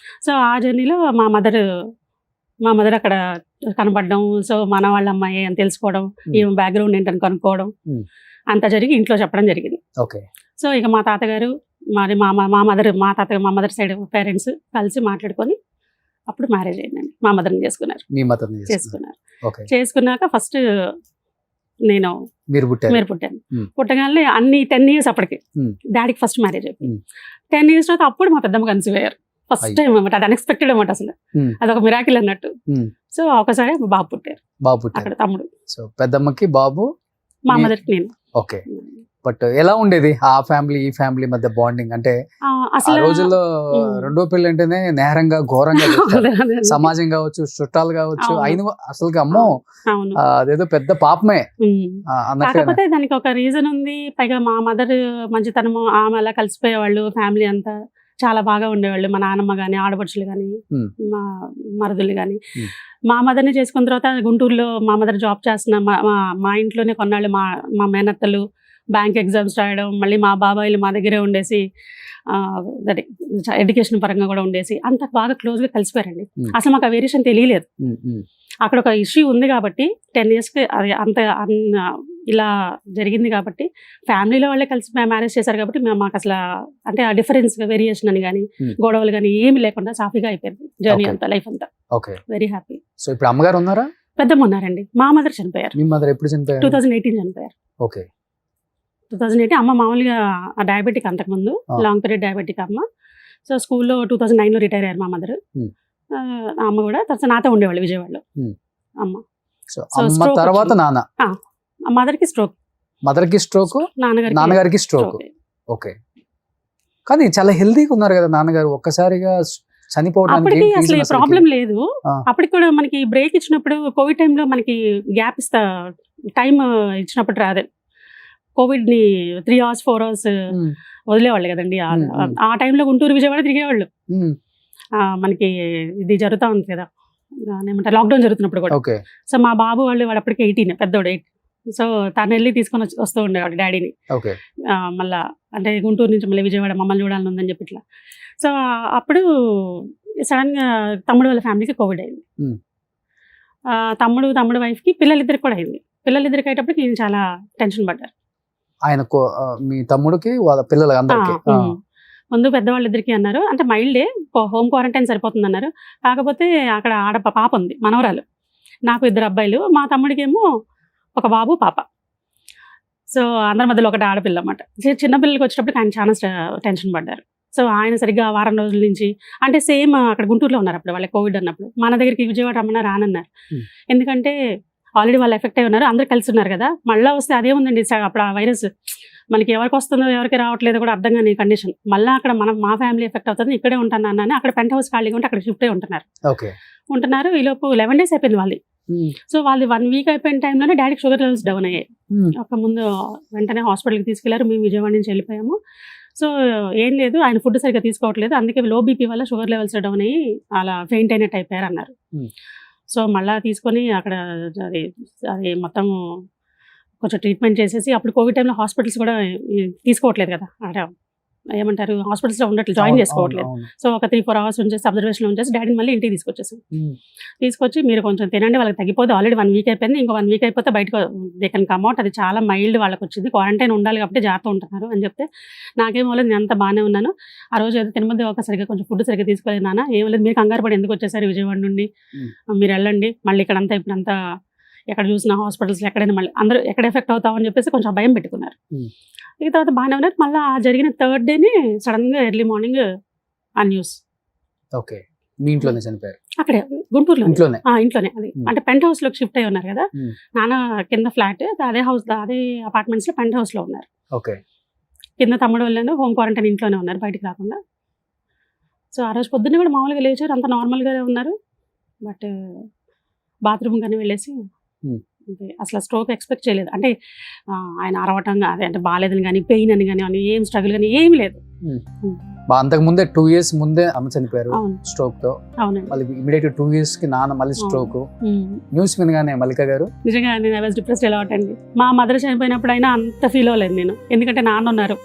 సో ఆ జర్నీలో మా మదర్ అక్కడ కనపడడం, సో మన వాళ్ళ అమ్మాయి అని తెలుసుకోవడం, ఏం బ్యాక్గ్రౌండ్ ఏంటని కనుక్కోవడం, అంతా జరిగి ఇంట్లో చెప్పడం జరిగింది. సో ఇక మా తాతగారు మరి మా మదర్ సైడ్ పేరెంట్స్ కలిసి మాట్లాడుకొని అప్పుడు మ్యారేజ్ అయిందండి. మా మదర్ని చేసుకున్నారు. చేసుకున్నాక ఫస్ట్ మీరు పుట్టాను. పుట్టగానే అన్ని 10 years అప్పటికి డాడీకి ఫస్ట్ మ్యారేజ్ అయిపోయింది. 10 years తర్వాత అప్పుడు మా పెద్దమ్మ కన్సీవ్ అయ్యారు, ఫస్ట్ టైం అనమాట. అది అన్ఎక్స్పెక్టెడ్ అనమాట, అసలు అదొక మిరాకిల్ అన్నట్టు. సో ఒకసారి బాబు పుట్టారు, అక్కడ తమ్ముడు. సో పెద్దమ్మకి బాబు, మా మదర్కి నేను. ఓకే. బట్ ఎలా ఉండేది ఆ ఫ్యామిలీ ఈ ఫ్యామిలీ మధ్య బాండింగ్? అంటే ఆ రోజుల్లో 2వ పెళ్లి అంటేనే నేరంగా ఘోరంగా సమాజం కావచ్చు, చుట్టాలు కావచ్చు, అయిన అసలు అమ్మో అదేదో పెద్ద పాపమే కాకపోతే దానికి ఒక రీజన్ ఉంది. పైగా మా మదర్ మంచితనము, ఆమె అలా కలిసిపోయేవాళ్ళు ఫ్యామిలీ అంతా. చాలా బాగా ఉండేవాళ్ళు. మా నాన్నమ్మ కానీ, ఆడపడుచులు కానీ, Hmm. మా మరుదులు కానీ. Hmm. మా మదర్ని చేసుకున్న తర్వాత గుంటూరులో మా మదర్ జాబ్ చేస్తున్న మా ఇంట్లోనే కొన్నాళ్ళు మా మేనత్తలు బ్యాంక్ ఎగ్జామ్స్ రాయడం, మళ్ళీ మా బాబాయిలు మా దగ్గరే ఉండేసి అదే ఎడ్యుకేషన్ పరంగా కూడా ఉండేసి అంత బాగా క్లోజ్గా కలిసిపోయారండి. Hmm. అసలు మాకు ఆ వేరియేషన్ తెలియలేదు. అక్కడ ఒక ఇష్యూ ఉంది కాబట్టి 10 yearsకి అది ఇలా జరిగింది కాబట్టి ఫ్యామిలీలో వాళ్ళే కలిసి మ్యారేజ్ చేశారు కాబట్టి మాకు అసలు అంటే ఆ డిఫరెన్స్ వేరియేషన్ అని కానీ గొడవలు కానీ ఏమి లేకుండా సాఫీగా అయిపోయింది జర్నీ Okay. అంతా, లైఫ్ అంతా. ఓకే. Very happy. సో ఇప్పుడు అమ్మగారు ఉన్నారా? పెద్దమ్మ ఉన్నారండి. మా మదర్ చనిపోయారు. మీ మదర్ ఎప్పుడు చనిపోయారు? 2018 చనిపోయారు. ఓకే. 2018 అమ్మ మామూలుగా డయాబెటిక్, అంతకుముందు లాంగ్ పీరియడ్ డయాబెటిక్ అమ్మ. సో స్కూల్లో 2009లో రిటైర్ అయ్యారు మా మదర్. Hmm. అమ్మ కూడా తర్వాత నాతో ఉండేవాళ్ళు విజయవాడలో. అమ్మ సో So, అమ్మ stroke తర్వాత వచ్చింది. నాన్న. మదర్కి స్ట్రోక్, మదర్కి స్ట్రోక్, నాన్నగారికి స్ట్రోక్. stroke. ఓకే. కానీ చాలా హెల్తీగా ఉన్నారు కదా నాన్నగారు, ఒక్కసారిగా చనిపోవడానికి అప్పటికి ఏంటి అసలు reason అసలుకి? ప్రాబ్లం లేదు. ఆ. అప్పటికి కూడా మనకి బ్రేక్ ఇచ్చినప్పుడు కోవిడ్ టైంలో మనకి గ్యాప్ టైం ఇచ్చినప్పుడు రాదే. కోవిడ్ ని 3 hours 4 hours ఉమ్, వదిలేవాళ్ళు కదండి. ఆ టైంలో గుంటూరు విజయవాడ తిరిగేవాళ్ళు. ఉమ్, మనకి ఇది జరుగుతూ ఉంది కదా, ఏమంటారు, లాక్డౌన్ జరుగుతున్నప్పుడు కూడా. ఓకే. సో మా బాబు వాడు అప్పటికి 18, పెద్దోడు 8. సో తను వెళ్ళి తీసుకొని వస్తూ ఉండేవాడు డాడీని. ఓకే. మళ్ళా అంటే గుంటూరు నుంచి మళ్ళీ విజయవాడ మమ్మల్ని చూడాలని ఉందని చెప్పి ఇట్లా. సో అప్పుడు సడన్గా తమ్ముడు వాళ్ళ ఫ్యామిలీకి కోవిడ్ అయింది. Hmm. తమ్ముడు వైఫ్కి పిల్లలిద్దరికి కూడా అయింది. పిల్లలిద్దరికి అయ్యేటప్పటికి నేను చాలా టెన్షన్ పడ్డారు. ఆయన మీ తమ్ముడికి వాళ్ళ పిల్లలు అందరికి. ముందు పెద్దవాళ్ళిద్దరికి అన్నారు, అంటే మైల్డే, హోమ్ క్వారంటైన్ సరిపోతుంది అన్నారు. కాకపోతే అక్కడ పాప ఉంది, మనవరాలు. నాకు 2 అబ్బాయిలు, మా తమ్ముడికి ఏమో ఒక బాబు పాప. సో అందరి మధ్యలో ఒకటి ఆడపిల్ల అన్నమాట. చిన్న పిల్లలకి వచ్చేటప్పుడు ఆయన చాలా టెన్షన్ పడ్డారు. సో ఆయన సరిగ్గా వారం రోజుల నుంచి, అంటే సేమ్ అక్కడ గుంటూరులో ఉన్నారు అప్పుడు, వాళ్ళకి కోవిడ్ అన్నప్పుడు మన దగ్గరికి విజయవాడ రమ్మన్నా రానన్నారు. ఎందుకంటే ఆల్రెడీ వాళ్ళు ఎఫెక్ట్ అయి ఉన్నారు, అందరూ కలిసి ఉన్నారు కదా, మళ్ళీ వస్తే అదే ఉందండి. అప్పుడు ఆ వైరస్ మనకి ఎవరికి వస్తుందో ఎవరికి రావట్లేదో కూడా అర్థం కాని కండిషన్. మళ్ళీ అక్కడ మా ఫ్యామిలీ ఎఫెక్ట్ అవుతుంది, ఇక్కడే ఉంటాను అన్నాను. అక్కడ పెంట్ హౌస్ ఖాళీగా ఉంటే అక్కడ షిఫ్ట్ అయి ఉంటున్నారు. ఈ లోపు 11 days అయిపోయింది వాళ్ళది. సో వాళ్ళు 1 week అయిపోయిన టైంలోనే డాడీకి షుగర్ లెవెల్స్ డౌన్ అయ్యాయి. ఒక ముందు వెంటనే హాస్పిటల్కి తీసుకెళ్లారు. మేము విజయవాడ నుంచి వెళ్ళిపోయాము. సో ఏం లేదు, ఆయన ఫుడ్ సరిగ్గా తీసుకోవట్లేదు, అందుకే లో బీపీ వల్ల షుగర్ లెవెల్స్ డౌన్ అయ్యి అలా ఫెయింట్ అయినట్టు అయిపోయారు అన్నారు. సో మళ్ళీ తీసుకొని అక్కడ అది మొత్తం కొంచెం ట్రీట్మెంట్ చేసేసి, అప్పుడు కోవిడ్ టైంలో హాస్పిటల్స్ కూడా తీసుకోవట్లేదు కదా, అక్కడ ఏమంటారు, హాస్పిటల్స్లో ఉండట్లేదు, జాయిన్ చేసుకోవట్లేదు. సో ఒక 3-4 hours ఉంచేసి అబ్జర్వేషన్లో ఉంచేసి డాడీని మళ్ళీ ఇంటికి తీసుకొచ్చేసాం. తీసుకొచ్చి మీరు కొంచెం తినండి, వాళ్ళకి తగ్గిపోతే, ఆల్రెడీ 1 week అయిపోయింది, ఇంకో 1 week అయిపోతే బయటకు దే కెన్ కమ్ అవుట్, అది చాలా మైల్డ్ వాళ్ళకి వచ్చింది, క్వారంటైన్ ఉండాలి కాబట్టి జాగ్రత్త ఉంటున్నారు అని చెప్తే, నాకేం లేదు, నేను అంతా బాగానే ఉన్నాను. ఆ రోజు ఏదో తినమద్దు ఒక సరిగ్గా కొంచెం ఫుడ్ సరిగ్గా తీసుకోలేదు నాన్న, ఏం లేదు, మీరు కంగారు పడి ఎందుకు వచ్చేసారు విజయవాడ నుండి, మీరు వెళ్ళండి, మళ్ళీ ఇక్కడంతా ఇప్పుడంతా ఎక్కడ చూసిన హాస్పిటల్స్ ఎక్కడైనా మళ్ళీ అందరూ ఎక్కడ ఎఫెక్ట్ అవుతామని చెప్పేసి కొంచెం భయం పెట్టుకున్నారు. ఇక తర్వాత బాగానే ఉన్నారు. మళ్ళీ ఆ జరిగిన 3rd day సడన్గా ఎర్లీ మార్నింగ్ ఆ న్యూస్. ఓకే. మీ ఇంట్లోనే చనిపోయారు? అక్కడే గుంటూరులో, ఇంట్లోనే. ఇంట్లోనే. అది అంటే పెంట్ హౌస్ లోకి షిఫ్ట్ అయి ఉన్నారు కదా, నాన్న కింద ఫ్లాట్, అదే హౌస్, అదే అపార్ట్మెంట్స్ లో పెంట్ హౌస్ లో ఉన్నారు. ఓకే. కింద తమ్ముడు వాళ్ళు హోమ్ క్వారంటైన్ ఇంట్లోనే ఉన్నారు, బయటికి రాకుండా. సో ఆ రోజు పొద్దున్నే కూడా మామూలుగా లేచారు, అంత నార్మల్గానే ఉన్నారు. బట్ బాత్రూమ్ కానీ వెళ్ళేసి అసలు స్ట్రోక్ ఎక్స్పెక్ట్ చేయలేదు. అంటే ఆయన అరవటం అదే అంటే బాగాలేదని కానీ, పెయిన్ అని కానీ, ఏం స్ట్రగుల్ కానీ ఏమి లేదు. అంతకు ముందే 2 years ముందే అమ్మ చనిపోయారు స్ట్రోక్ తో. అవునండి. మళ్ళీ ఇమిడియట్ 2 years కి నాన్న మళ్ళీ స్ట్రోక్. న్యూస్ వినగానే మల్లిక గారు నిజంగా నేను ఐ వాజ్ డిప్రెస్డ్ ఎలా అండి. మా మదర్ చనిపోయినప్పుడు అయినా అంత ఫీల్ అవ్వలేదు నేను, ఎందుకంటే నాన్న ఉన్నారు,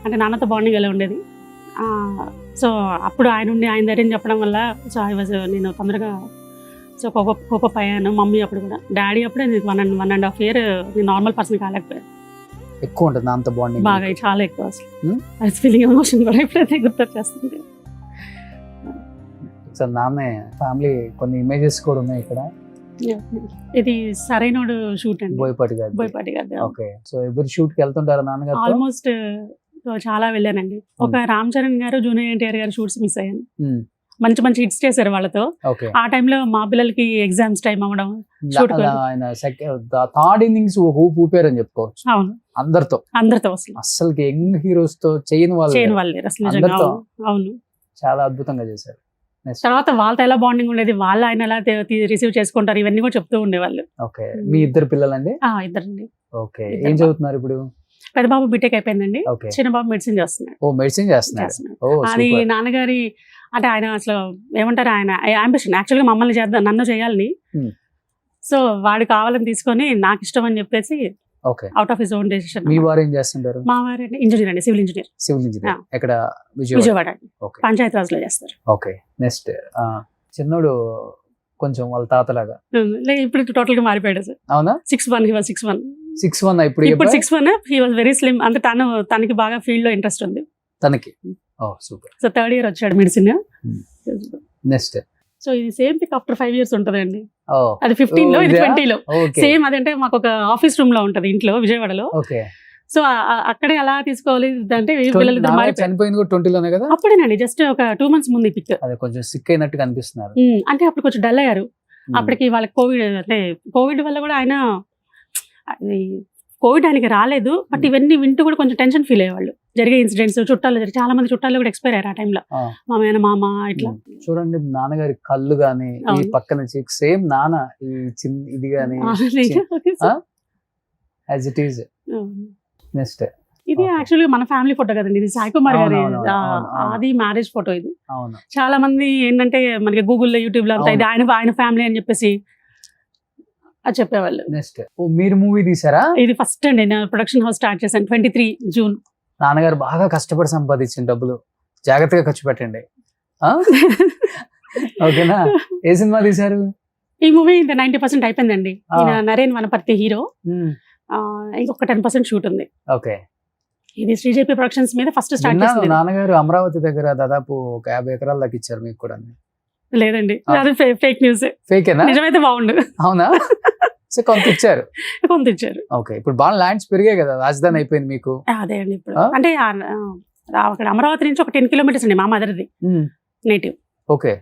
అంటే నాన్నతో బాండింగ్ ఎలా ఉండేది. సో అప్పుడు ఆయన ఉండి ఆయన ధైర్యం చెప్పడం వల్ల సో నేను తొందరగా సో కోప అయ్యాను. మమ్మీ అప్పుడు కూడా, డాడీ అప్పుడే నేను 1.5 year నేను నార్మల్ పర్సన్ కాలేకపోయాను. ఎక్కువ ఉంటుంది అంత బాండింగ్, బాగా చాలా ఎక్కువ అసలు. అది ఫీలింగ్ ఎమోషన్ కూడా ఎప్పుడైతే గుర్తొచ్చేస్తుంది. సార్ నాన్న ఫ్యామిలీ కొన్ని ఇమేజెస్ కూడా ఉన్నాయి ఇక్కడ. ఇది సరైనోడు షూట్ అండి, బోయపాటి గారు. ఓకే. సో ఎవరి షూట్ కి వెళ్తుంటారా నాన్నగారు? ఆల్మోస్ట్ చాలా వెళ్ళానండి. ఒక రామ్ చరణ్ గారు, జూనియర్ ఎన్టీఆర్ గారు షూట్స్ మిస్ అయ్యాను. మంచి మంచి హిట్స్ చేశారు వాళ్ళతో. ఆ టైంలో మా పిల్లలకి ఎగ్జామ్స్ టైం అవ్వడం, ఆయన 3rd innings ఊపు ఊపారని చెప్పుకోవచ్చు. అవును, అందరితో అసలు యంగ్ హీరోస్ తో చేయని వాళ్ళు అసలు. అవును, చాలా అద్భుతంగా చేశారు. తర్వాత వాళ్ళతో ఎలా బాండింగ్ ఉండేది, వాళ్ళు ఆయన ఎలా రిసీవ్ చేసుకుంటారు, ఇవన్నీ కూడా చెప్తూ ఉండేవాళ్ళు. ఓకే. మీ 2 పిల్లలండి? 2 అండి. ఓకే. ఏం చదువుతున్నారు ఇప్పుడు? పెద్ద బాబు బీటెక్ అయిపోయిందండి, ఓకే. చిన్న బాబు మెడిసిన్ చేస్తున్నాడు. ఓ మెడిసిన్ చేస్తున్నారు. చేస్తున్నాడు. ఓ అది సూపర్. నాన్నగారి అంటే ఆయన అసలు ఏమంటారు, ఆయన అంబిషన్ యాక్చువల్గా మమ్మల్ని చేద్దాం, నన్ను చేయాలని. Hmm. సో వాడు కావాలని తీసుకొని నాకు ఇష్టం అని చెప్పేసి okay. Out of his own decision. మీ వారు ఏం చేస్తుంటారు? మా వారు ఇంజనీర్ అండి, సివిల్ ఇంజనీర్, సివిల్ ఇంజనీర్. ఎక్కడ? విజయవాడ. విజయవాడ ఓకే. పంచాయత్ రాజ్ లో చేస్తారు. ఓకే. నెక్స్ట్ చిన్నోడు కొంచెం వాళ్ళ తాతలాగా. ఇప్పుడు టోటల్ గా మారిపోయాడు సార్. అవునా? 6'1", he was 6'1". 6'1" ఇప్పుడు ఇప్పుడు 6'1", he was very slim. అంటే తనకి బాగా ఫీల్డ్ లో ఇంట్రెస్ట్ ఉంది తనకి. ఓ సూపర్. సో 3rd year వచ్చాడు మెడిసిన్. నెక్స్ట్. సో ఇది సేమ్ పిక్ ఆఫ్టర్ 5 years ఉంటదండి. ఓ అది 15 లో, ఇది 20 లో. ఓకే. సేమ్ అదంటే మాకు ఒక ఆఫీస్ రూమ్ లో ఉంటది ఇంట్లో విజయవాడలో. ఓకే. సో అక్కడే అలా తీసుకోవాలి అంటే పిల్లలు ఇద్దరు మారిపోయారు. చనిపోయింది కూడా 20 లోనే కదా? అప్పుడేనండి, జస్ట్ ఒక 2 months ముందు ఈ పిక్. అదే కొంచెం సిక్ అయినట్టు కనిపిస్తున్నారు. అంటే అప్పుడు కొంచెం డల్ అయ్యారు. అప్పటికి వాళ్ళకి కోవిడ్, అంటే కోవిడ్ వల్ల కూడా ఆయన కోవిడ్ ఆయనకి రాలేదు, బట్ ఇవన్నీ వింటూ కూడా కొంచెం టెన్షన్ ఫీల్ అయ్యేవాళ్ళు. జరిగే ఇన్సిడెంట్స్ చుట్టాలు చాలా మంది చుట్టాలు కూడా ఎక్స్పైర్ అయ్యారు ఆ టైంలో. మామ ఇట్లా చూడండి నాన్నగారి కళ్ళు గాని ఈ అవును. పక్కన సేమ్ నాన్న ఈ చిన్న ఇది గాని యాజ్ ఇట్ ఈజ్. నెక్స్ట్. ఇది Okay. యాక్చువల్గా మన ఫ్యామిలీ ఫోటో కదండి, ఇది సాయి కుమార్ గారి అవును, అవును, అవును, అవును. అది మ్యారేజ్ ఫోటో. ఇది అవును. చాలా మంది ఏంటంటే మనకి గూగుల్లో యూట్యూబ్ లో అంతా ఇది ఆయన ఫ్యామిలీ అని చెప్పేసి అది చెప్పేవాళ్ళు. నెక్స్ట్. ఓ మీరు మూవీ తీసారా? ఇది ఫస్ట్ అండి నేను ప్రొడక్షన్ హౌస్ స్టార్ట్ చేశాను 23 June. నాన్నగారు బాగా కష్టపడి సంపాదించిన డబ్బులు జాగ్రత్తగా ఖర్చు పెట్టండి. ఓకేనా? ఏ సినిమా తీశారు? ఈ మూవీ 90% అయిపోయిందండి. ఈయన నరేన్ వనపర్తి హీరో. ఇంకొక 10% షూట్ ఉంది. ఓకే. ఇది శ్రీజేపీ ప్రొడక్షన్స్ మీద ఫస్ట్ స్టార్ట్ చేసింది. నాన్నగారు అమరావతి దగ్గర దాదాపు ఒక 50 ఎకరాలు దాకా ఇచ్చారు మీకు కూడా. లేదండి, అది ఫేక్ న్యూస్. ఫేకేనా? నిజమైతే బాగుండు. అవునా? సో కొంత ఇచ్చారు. కొంత ఇచ్చారు. ఓకే. ఇప్పుడు బాగా ల్యాండ్స్ పెరిగాయి కదా, రాజధాని అయిపోయింది మీకు. అదే అండి ఇప్పుడు అంటే అక్కడ అమరావతి నుంచి ఒక 10 kilometers అండి మా మదర్ది నేటివ్. ఓకే.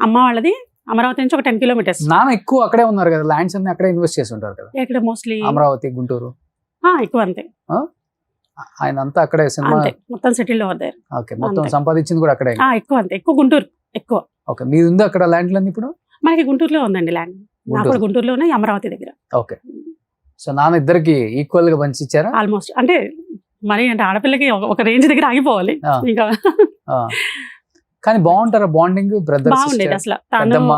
అమ్మ వాళ్ళది అమరావతి నుంచి ఒక 10 kilometers. నాన్న ఎక్కువ అక్కడే ఉన్నారు కదా, ల్యాండ్స్ అన్ని అక్కడే ఇన్వెస్ట్ చేసి ఉంటారు కదా. ఇక్కడ మోస్ట్లీ అమరావతి, గుంటూరు ఎక్కువ అంతే. ఆయన అంతా అక్కడే సినిమా. అంతే, మొత్తం సెటిల్ అవుతారు. ఓకే. మొత్తం అంతే. సంపాదించింది కూడా అక్కడే. ఎక్కువ అంతే, ఎక్కువ గుంటూరు ఎక్కువ. ఓకే. మీది ఉంది అక్కడ ల్యాండ్లు అన్ని ఇప్పుడు? మనకి గుంటూరులో ఉందండి ల్యాండ్. నాకు కూడా గుంటూరులో ఉన్నాయి, అమరావతి దగ్గర. ఓకే. సో నాన్న ఇద్దరికి ఈక్వల్ గా పంచి ఇచ్చారా? ఆల్మోస్ట్. అంటే మరి అంటే ఆడపిల్లకి ఒక రేంజ్ దగ్గర ఆగిపోవాలి ఇంకా. కానీ బాగుంటారా బాండింగ్? బ్రదర్ బాగుండేది అసలు. పెద్దమ్మ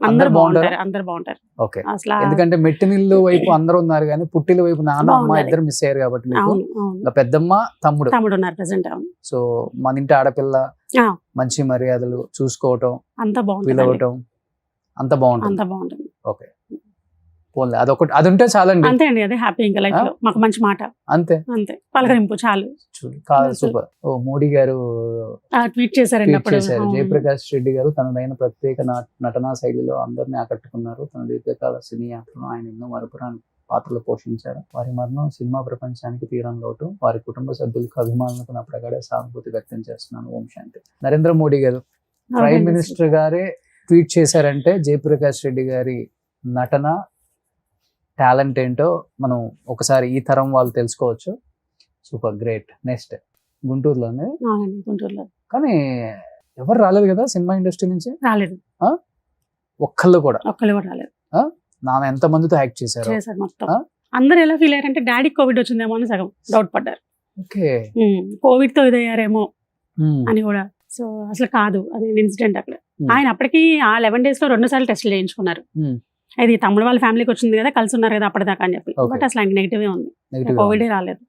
అందరు బాగుంటారు, అందరు బాగుంటారు ఓకే. అసలు. ఎందుకంటే మెట్టినిల్లు వైపు అందరూ ఉన్నారు కానీ పుట్టిల వైపు నాన్న అమ్మ ఇద్దరు మిస్ అయ్యారు కాబట్టి మీకు. అవును, అవును. ఇలా పెద్దమ్మ తమ్ముడు ఉన్నారు ప్రెసెంట్. అవును. సో మన ఇంటి ఆడపిల్ల ఆ. మంచి మర్యాదలు చూసుకోవటం, అంతా బాగుంటుంది, పిలవటం అంత బాగుంటుంది. అంతా బాగుంటుంది. ఓకే. పోన్లే అదొకటి, అది ఉంటే చాలండి. అంతే అండి, అదే హ్యాపీ ఇంకా లైఫ్ లో. మాకు మంచి మాట అంతే. అంతే, పలకరింపు చాలు. సూపర్. ఓ మోడీ గారు ట్వీట్ చేశారండి ట్వీట్ అప్పుడు. చేశారు. అవును. జయప్రకాష్ రెడ్డి గారు తనదైన ప్రత్యేక నటనా శైలిలో అందరినీ ఆకట్టుకున్నారు. తన దీర్ఘకాల సినీ యాత్రలో ఆయన ఎన్నో మరపురాని పాత్రలు పోషించారు. వారి మరణం సినిమా ప్రపంచానికి తీరం లోటు. వారి కుటుంబ సభ్యులకు అభిమానులకు నా ప్రగాఢ సానుభూతి వ్యక్తం చేస్తున్నాను. ఓం శాంతి. నరేంద్ర మోడీ గారు ప్రైమ్ మినిస్టర్ గారే ట్వీట్ చేశారంటే జయప్రకాష్ రెడ్డి గారి నటన టాలెంట్ ఏంటో మనం ఒకసారి ఈ తరం వాళ్ళు తెలుసుకోవచ్చు. Super, great. నెక్స్ట్. గుంటూరులోనే. అవునండి, గుంటూరులో. కానీ ఎవరు రాలేదు కదా సినిమా ఇండస్ట్రీ నుంచి? రాలేదు, ఒక్కళ్ళు కూడా రాలేదు. నాన్న ఎంత మందితో యాక్ట్ చేశారు మొత్తం. అందరు ఎలా ఫీల్ అయ్యారంటే డాడీకి కోవిడ్ వచ్చిందేమో అని సగం డౌట్ పడ్డారు. ఓకే. కోవిడ్ తో ఇదయ్యారేమో అని కూడా. సో అసలు కాదు, అది ఇన్సిడెంట్ అక్కడ. ఆయన అప్పటికి ఆ 11 days లో 2 సార్లు టెస్ట్లు చేయించుకున్నారు. అది తమ్ముడు వాళ్ళ ఫ్యామిలీకి వచ్చింది కదా, కలిసి ఉన్నారు కదా అప్పటిదాకా అని చెప్పి. బట్ అసలు ఆయన నెగిటివ్ ఉంది, కోవిడ్ రాలేదు.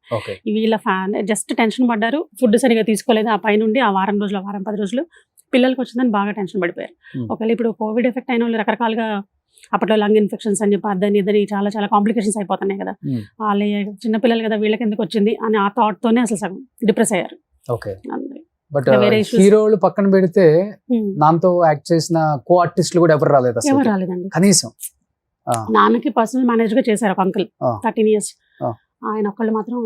వీళ్ళ ఫ్యాన్ జస్ట్ టెన్షన్ పడ్డారు. ఫుడ్ సరిగా తీసుకోలేదు. ఆ పైనుండి ఆ వారం 10 రోజులు పిల్లలకి వచ్చిందని బాగా టెన్షన్ పడిపోయారు. ఒకవేళ ఇప్పుడు కోవిడ్ ఎఫెక్ట్ అయిన వాళ్ళు రకరకాలుగా అప్పట్లో లంగ్ ఇన్ఫెక్షన్స్ అని చెప్పి అదని ఇదని చాలా చాలా కాంప్లికేషన్స్ అయిపోతున్నాయి కదా. వాళ్ళ చిన్నపిల్లలు కదా వీళ్ళకి ఎందుకు వచ్చింది అని ఆ థాట్ తోనే అసలు సగం డిప్రెస్ అయ్యారు. బట్ హీరోలు పక్కన పెడితే నాతో యాక్ట్ చేసిన కో ఆర్టిస్టులు కూడా ఎవరు రాలేదు అసలు. ఎవరు రాలేదండి కనీసం. నాన్నకి పర్సనల్ మేనేజర్ గా చేశారు ఒక అంకుల్ 13 years. ఆయన ఒక్కళ్ళు మాత్రం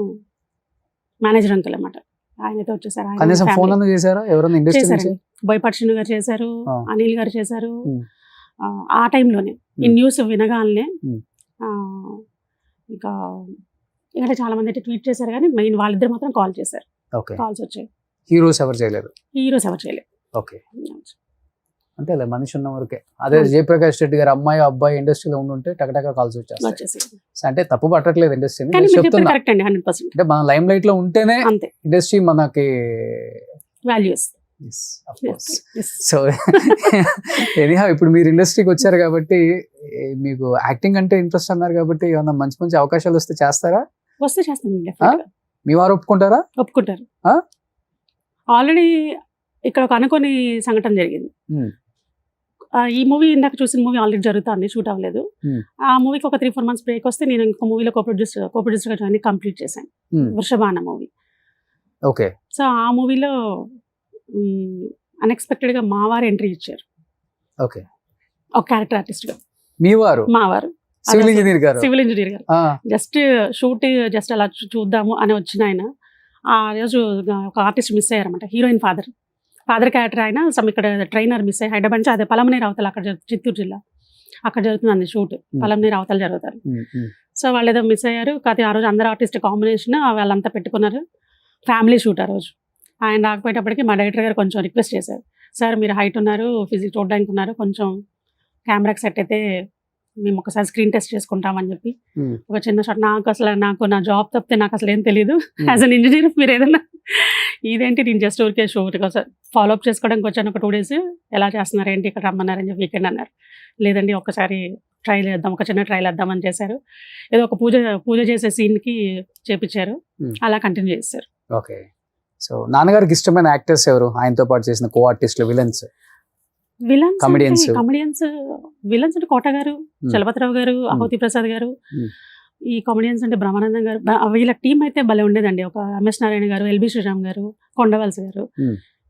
మేనేజర్ అంకుల్ అన్నమాట. ఆయనతో వచ్చేసారు. కనీసం ఫోన్ అన్న చేశారా ఎవరైనా ఇండస్ట్రీ నుంచి? బోయపాటి శ్రీను గారు చేశారు, అనిల్ గారు చేశారు. ఆ టైంలోనే ఈ న్యూస్ వినగానే ఇంకా ఇక్కడ చాలా మంది అయితే ట్వీట్ చేశారు కానీ మెయిన్ వాళ్ళిద్దరు మాత్రం కాల్ చేశారు. కాల్స్ వచ్చాయి. హీరోస్ ఎవరు చేయలేదు. హీరోస్ ఎవరు చేయలేదు. ఓకే. అంతేలే మనిషి ఉన్న వరకే. అదే అవును. జయప్రకాష్ రెడ్డి గారు అమ్మాయి అబ్బాయి ఇండస్ట్రీలో ఉండుంటే టకటక కాల్స్ వచ్చేస్తాయి. వచ్చేసి సో అంటే తప్పు పట్టట్లేదు ఇండస్ట్రీని, కానీ నేను మీరు చెప్పారు చెప్తున్నా. కరెక్ట్ అండి 100% అంటే మన లైమ్ లైట్ లో ఉంటేనే అంతే ఇండస్ట్రీ మనకి వాల్యూస్. సో ఎనీహా ఇప్పుడు మీరు ఇండస్ట్రీకి వచ్చారు కాబట్టి మీకు యాక్టింగ్ అంటే ఇంట్రెస్ట్ అన్నారు కాబట్టి ఏమన్నా మంచి మంచి అవకాశాలు వస్తే చేస్తారా? వస్తే చేస్తానండి డెఫినెట్గా. మీ వారు ఒప్పుకుంటారా? ఒప్పుకుంటారు. ఆ? ఆల్రెడీ ఇక్కడ ఒక అనుకోని సంఘటన జరిగింది. Hmm. ఈ మూవీ ఇందాక చూసిన మూవీ ఆల్రెడీ జరుగుతుంది, షూట్ అవ్వలేదు. Hmm. ఆ మూవీకి ఒక 3-4 months బ్రేక్ వస్తే నేను ఇంకో మూవీలో కో-ప్రొడ్యూసర్గా జాయిన్ కంప్లీట్ చేశాను, వృషభాన మూవీ. ఓకే. సో ఆ మూవీలో అన్ఎక్స్పెక్టెడ్గా మా వారు ఎంట్రీ ఇచ్చారు, ఓకే. ఒక క్యారెక్టర్ ఆర్టిస్ట్గా. మీ వారు మా వారు సివిల్ ఇంజనీర్ గారు? సివిల్ ఇంజనీర్ గారు. ఆ, జస్ట్ షూట్ జస్ట్ అలా చూద్దాము అని వచ్చిన ఆయన ఆ రోజు ఒక ఆర్టిస్ట్ మిస్ అయ్యారన్నమాట, హీరోయిన్ ఫాదర్ క్యారెక్టర్ ఆయన ఇక్కడ ట్రైనర్ మిస్ అయ్యి హైదరాబాద్ నుంచి, అదే పలమనేరు అవతల అక్కడ చిత్తూరు జిల్లా అక్కడ జరుగుతుందండి షూట్, పలమనేరు అవతల జరుగుతారు. సో వాళ్ళు ఏదో మిస్ అయ్యారు. కాకపోతే ఆ రోజు అందరు ఆర్టిస్ట్ కాంబినేషన్ వాళ్ళంతా పెట్టుకున్నారు, ఫ్యామిలీ షూట్ ఆ రోజు. ఆయన రాకపోయేటప్పటికి మా డైరెక్టర్ గారు కొంచెం రిక్వెస్ట్ చేశారు, సార్ మీరు హైట్ ఉన్నారు, ఫిజిక్స్ చూడడానికి ఉన్నారు, కొంచెం కెమెరాకి సెట్ అయితే మేము ఒకసారి స్క్రీన్ టెస్ట్ చేసుకుంటామని చెప్పి ఒక చిన్న షాట్. నాకు నా జాబ్ తప్పితే నాకు అసలు ఏం తెలియదు, యాజ్ అన్ ఇంజనీర్ మీరు ఏదన్నా ఇదేంటి నేను జస్ట్ ఊరికే షూట్ ఫాలో అప్ చేసుకోవడానికి వచ్చాను, ఒక 2 days ఎలా చేస్తున్నారు ఏంటి ఇక్కడ రమ్మన్నారని చెప్పి వీకెండ్ అన్నారు. లేదండి ఒక్కసారి ట్రైల్ చేద్దాం, ఒక చిన్న ట్రైల్ వేద్దామని చేశారు. ఏదో ఒక పూజ చేసే సీన్కి చేపించారు, అలా కంటిన్యూ చేశారు. ఓకే. సో నాన్నగారికి ఇష్టమైన యాక్టర్స్ ఎవరు, ఆయనతో పాటు చేసిన కో ఆర్టిస్టులు, విలన్స్? Comedians. విలన్స్ అంటే కోట గారు, చలపతిరావు గారు, అహోతి ప్రసాద్ గారు. ఈ కామెడియన్స్ అంటే బ్రహ్మానందం గారు. వీళ్ళ టీం అయితే భలే ఉండేదండి. ఒక ఎంఎస్ నారాయణ గారు, ఎల్బి శ్రీరామ్ గారు, కొండవలస గారు,